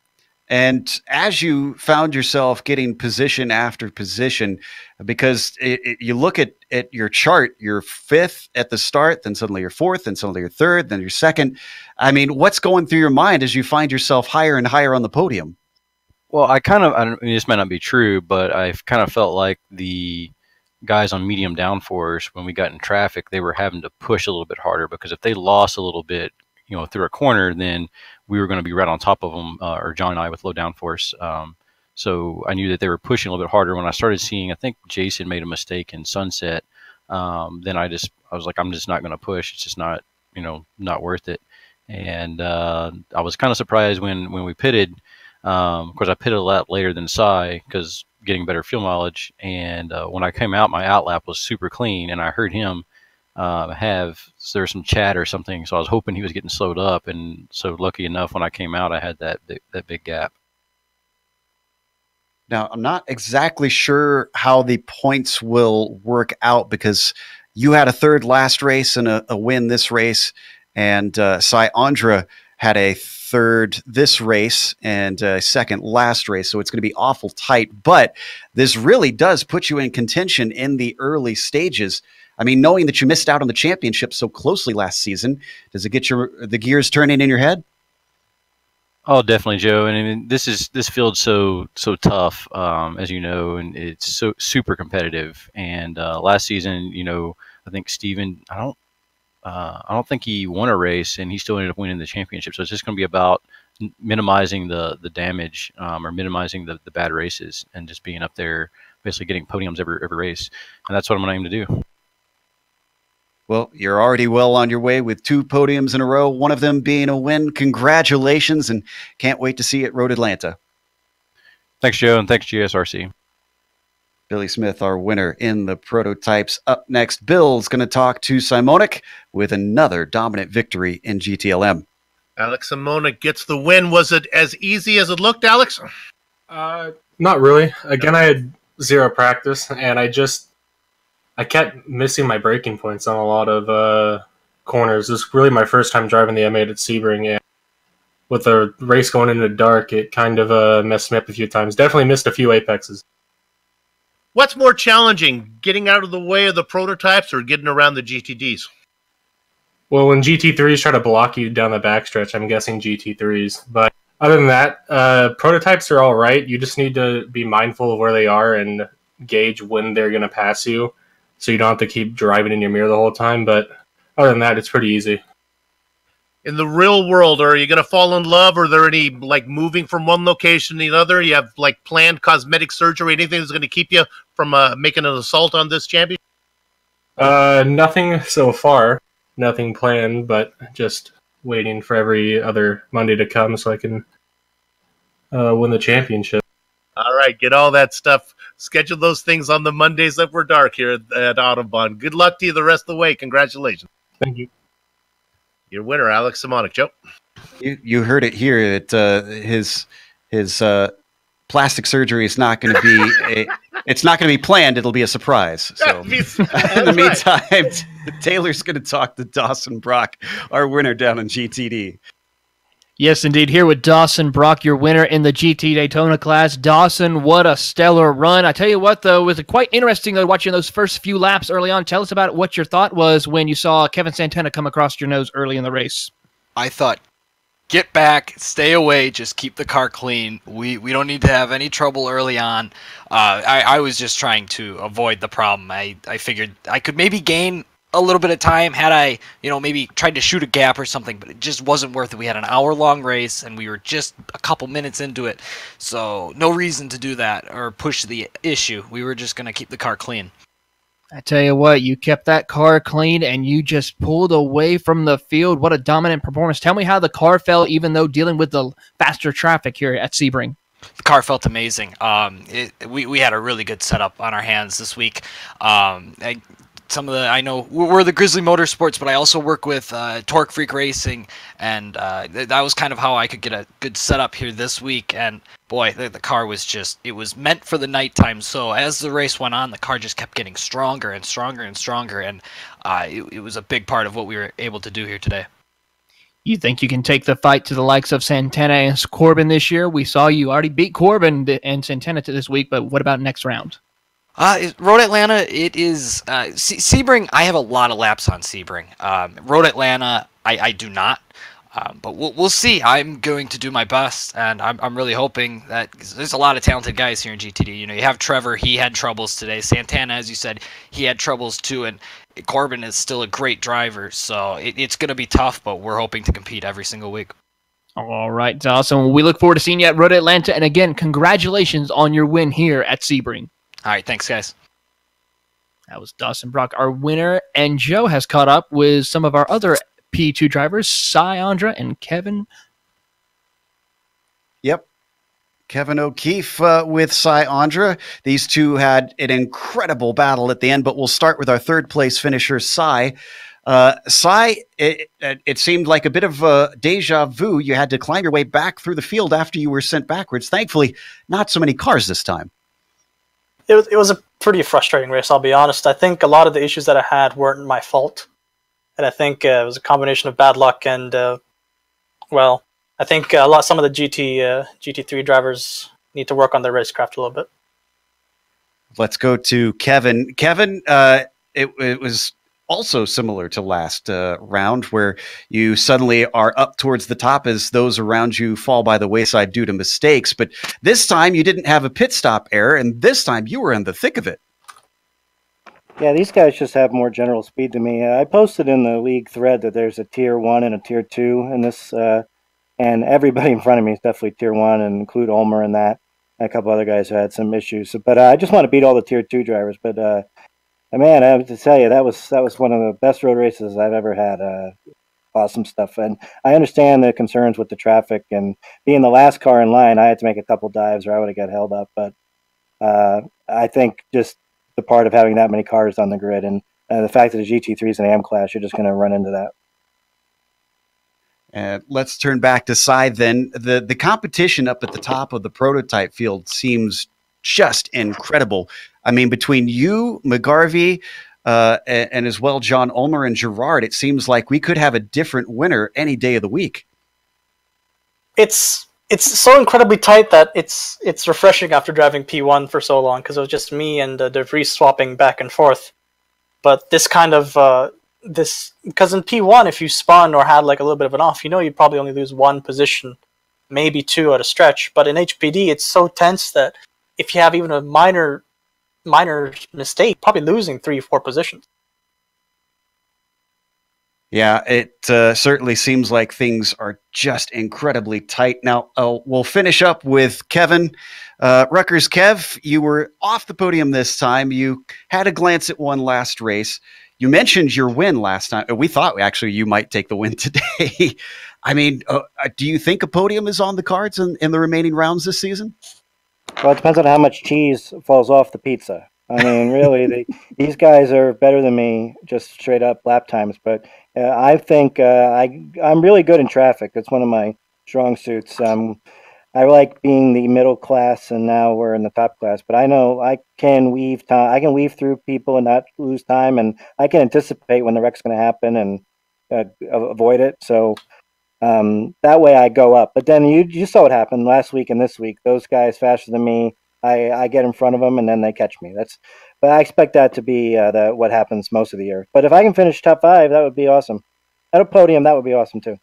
And as you found yourself getting position after position, because you look at your chart, you're 5th at the start, then suddenly you're 4th, then suddenly you're 3rd, then you're 2nd. I mean, what's going through your mind as you find yourself higher and higher on the podium? Well, I mean, this might not be true, but I kind of felt like the guys on medium downforce, when we got in traffic, they were having to push a little bit harder, because if they lost a little bit, you know, through a corner, then we were going to be right on top of them, or John and I with low downforce. So I knew that they were pushing a little bit harder. When I started seeing, I think Jason made a mistake in Sunset, then I was like, I'm just not going to push. It's just not, you know, not worth it. And I was kind of surprised when we pitted. Of course, I pitted a lot later than Cy because getting better fuel mileage. And when I came out, my outlap was super clean, and I heard him there's some chat or something, so I was hoping he was getting slowed up, and so lucky enough when I came out I had that big gap. Now, I'm not exactly sure how the points will work out, because you had a 3rd last race and a win this race, and Cy Andra had a third this race and a second last race, so it's going to be awful tight. But this really does put you in contention in the early stages. I mean, knowing that you missed out on the championship so closely last season, does it get the gears turning in your head? Oh, definitely, Joe. And I mean, this field's so tough, as you know, and it's so super competitive. And last season, I think Steven, I don't think he won a race, and he still ended up winning the championship. So it's just going to be about minimizing the damage, or minimizing the bad races, and just being up there, basically getting podiums every race. And that's what I'm going to aim to do. Well, you're already well on your way with 2 podiums in a row, one of them being a win. Congratulations, and can't wait to see you at Road Atlanta. Thanks, Joe, and thanks, GSRC. Billy Smith, our winner in the prototypes. Up next, Bill's going to talk to Simonik with another dominant victory in GTLM. Alex Simonik gets the win. Was it as easy as it looked, Alex? Not really. Again, I had 0 practice, and I kept missing my braking points on a lot of corners. This is really my first time driving the M8 at Sebring, and with the race going into the dark, it kind of messed me up a few times. Definitely missed a few apexes. What's more challenging, getting out of the way of the prototypes or getting around the GTDs? Well, when GT3s try to block you down the backstretch, I'm guessing GT3s. But other than that, prototypes are all right. You just need to be mindful of where they are and gauge when they're going to pass you, so you don't have to keep driving in your mirror the whole time. But other than that, it's pretty easy. In the real world, are you going to fall in love? Are there any, moving from one location to the other? You have, planned cosmetic surgery, anything that's going to keep you from making an assault on this championship? Nothing so far. Nothing planned, but just waiting for every other Monday to come so I can win the championship. All right, get all that stuff. Schedule those things on the Mondays that were dark here at Autobahn. Good luck to you the rest of the way. Congratulations. Thank you. Your winner, Alex Simonik. Joe? You heard it here that his plastic surgery is not going to be it's not going to be planned. It'll be a surprise. So in the meantime, Taylor's going to talk to Dawson Brock, our winner down in GTD. Yes, indeed. Here with Dawson Brock, your winner in the GT Daytona class. Dawson, what a stellar run. I tell you what, though, it was quite interesting watching those first few laps early on. Tell us about what your thought was when you saw Kevin Santana come across your nose early in the race. I thought, get back, stay away, just keep the car clean. We don't need to have any trouble early on. I was just trying to avoid the problem. I figured I could maybe gain a little bit of time had I, maybe tried to shoot a gap or something, but it just wasn't worth it. We had an hour-long race, and we were just a couple minutes into it, so no reason to do that or push the issue. We were just going to keep the car clean. I tell you what, you kept that car clean, and you just pulled away from the field. What a dominant performance. Tell me how the car felt, even though dealing with the faster traffic here at Sebring. The car felt amazing. We had a really good setup on our hands this week. I know we're the Grizzly Motorsports, but I also work with Torque Freak Racing, and that was kind of how I could get a good setup here this week. And boy, the car was it was meant for the nighttime. So as the race went on, the car just kept getting stronger and stronger and stronger, and it was a big part of what we were able to do here today. You think you can take the fight to the likes of Santana and Corbin this year? We saw you already beat Corbin and Santana this week, but what about next round? Road Atlanta, it is Sebring. I have a lot of laps on Sebring. Road Atlanta, I do not. But we'll see. I'm going to do my best, and I'm really hoping that there's a lot of talented guys here in GTD. You have Trevor. He had troubles today. Santana, as you said, he had troubles too, and Corbin is still a great driver. So it's going to be tough, but we're hoping to compete every single week. All right, awesome. We look forward to seeing you at Road Atlanta, and again, congratulations on your win here at Sebring. All right, thanks, guys. That was Dawson Brock, our winner, and Joe has caught up with some of our other P2 drivers, Cy Andra and Kevin. Yep. Kevin O'Keefe with Cy Andra. These two had an incredible battle at the end, but we'll start with our third-place finisher, Cy. Cy, it seemed like a bit of a deja vu. You had to climb your way back through the field after you were sent backwards. Thankfully, not so many cars this time. It was a pretty frustrating race, I'll be honest. I think a lot of the issues that I had weren't my fault. And I think it was a combination of bad luck and well, I think some of the GT3 drivers need to work on their racecraft a little bit. Let's go to Kevin. Kevin, it was also similar to last round, where you suddenly are up towards the top as those around you fall by the wayside due to mistakes. But this time you didn't have a pit stop error, and this time you were in the thick of it. Yeah, these guys just have more general speed than me. I posted in the league thread that there's a tier 1 and a tier 2 in this, and everybody in front of me is definitely tier 1, and include Ulmer in that. A couple other guys who had some issues. But I just want to beat all the tier 2 drivers. But man, I have to tell you, that was one of the best road races I've ever had. Awesome stuff. And I understand the concerns with the traffic, and being the last car in line, I had to make a couple dives or I would have got held up. But I think just the part of having that many cars on the grid, and the fact that the GT3 is an AM class, you're just going to run into that. Let's turn back to Cy then. The competition up at the top of the prototype field seems just incredible. I mean, between you, McGarvey, and as well John Ulmer and Gerard, it seems like we could have a different winner any day of the week. It's so incredibly tight that it's refreshing after driving P1 for so long, because it was just me and De Vries swapping back and forth. But this kind of because in P1, if you spun or had like a little bit of an off, you'd probably only lose 1 position, maybe 2 at a stretch. But in HPD, it's so tense that if you have even a minor mistake, probably losing 3-4 positions. Yeah, it certainly seems like things are just incredibly tight. Now, we'll finish up with Kevin. Rutgers Kev, you were off the podium this time. You had a glance at one last race. You mentioned your win last time. We thought actually you might take the win today. I mean, do you think a podium is on the cards in the remaining rounds this season? Well, it depends on how much cheese falls off the pizza. I mean, really, these guys are better than me, just straight up lap times. But I think I'm really good in traffic. That's one of my strong suits. I like being the middle class, and now we're in the top class. But I know I can weave time. I can weave through people and not lose time, and I can anticipate when the wreck's going to happen and avoid it. So that way I go up. But then you saw what happened last week and this week. Those guys faster than me. I get in front of them and then they catch me. But I expect that to be what happens most of the year. But if I can finish top 5, that would be awesome. At a podium, that would be awesome too.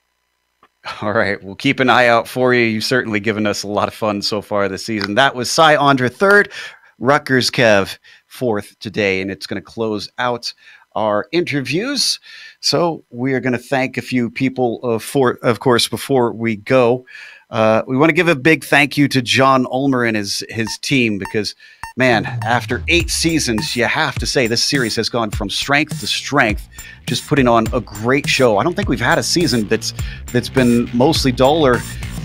All right, we'll keep an eye out for you. You've certainly given us a lot of fun so far this season. That was Cy Andre 3rd, Rutgers Kev 4th today, and it's going to close out our interviews. So we are going to thank a few people, of course, before we go. We want to give a big thank you to John Ulmer and his team, because, man, after 8 seasons, you have to say this series has gone from strength to strength, just putting on a great show. I don't think we've had a season that's been mostly dull, or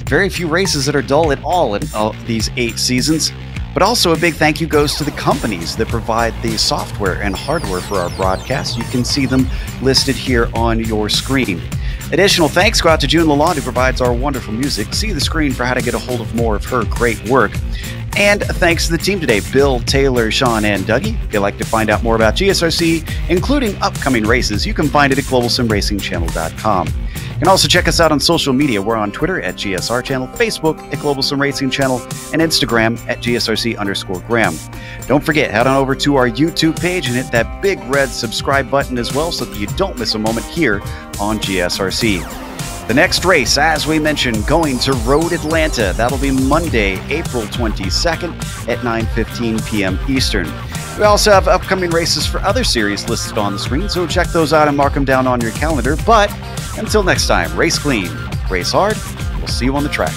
very few races that are dull at all in these 8 seasons. But also a big thank you goes to the companies that provide the software and hardware for our broadcast. You can see them listed here on your screen. Additional thanks go out to June Lalonde, who provides our wonderful music. See the screen for how to get a hold of more of her great work. And thanks to the team today, Bill, Taylor, Sean, and Dougie. If you'd like to find out more about GSRC, including upcoming races, you can find it at globalsimracingchannel.com. You can also check us out on social media. We're on Twitter at GSR Channel, Facebook at Global SimRacing Channel, and Instagram at GSRC_Graham. Don't forget, head on over to our YouTube page and hit that big red subscribe button as well, so that you don't miss a moment here on GSRC. The next race, as we mentioned, going to Road Atlanta. That'll be Monday, April 22nd at 9:15 p.m. Eastern. We also have upcoming races for other series listed on the screen, so check those out and mark them down on your calendar. But until next time, race clean, race hard. We'll see you on the track.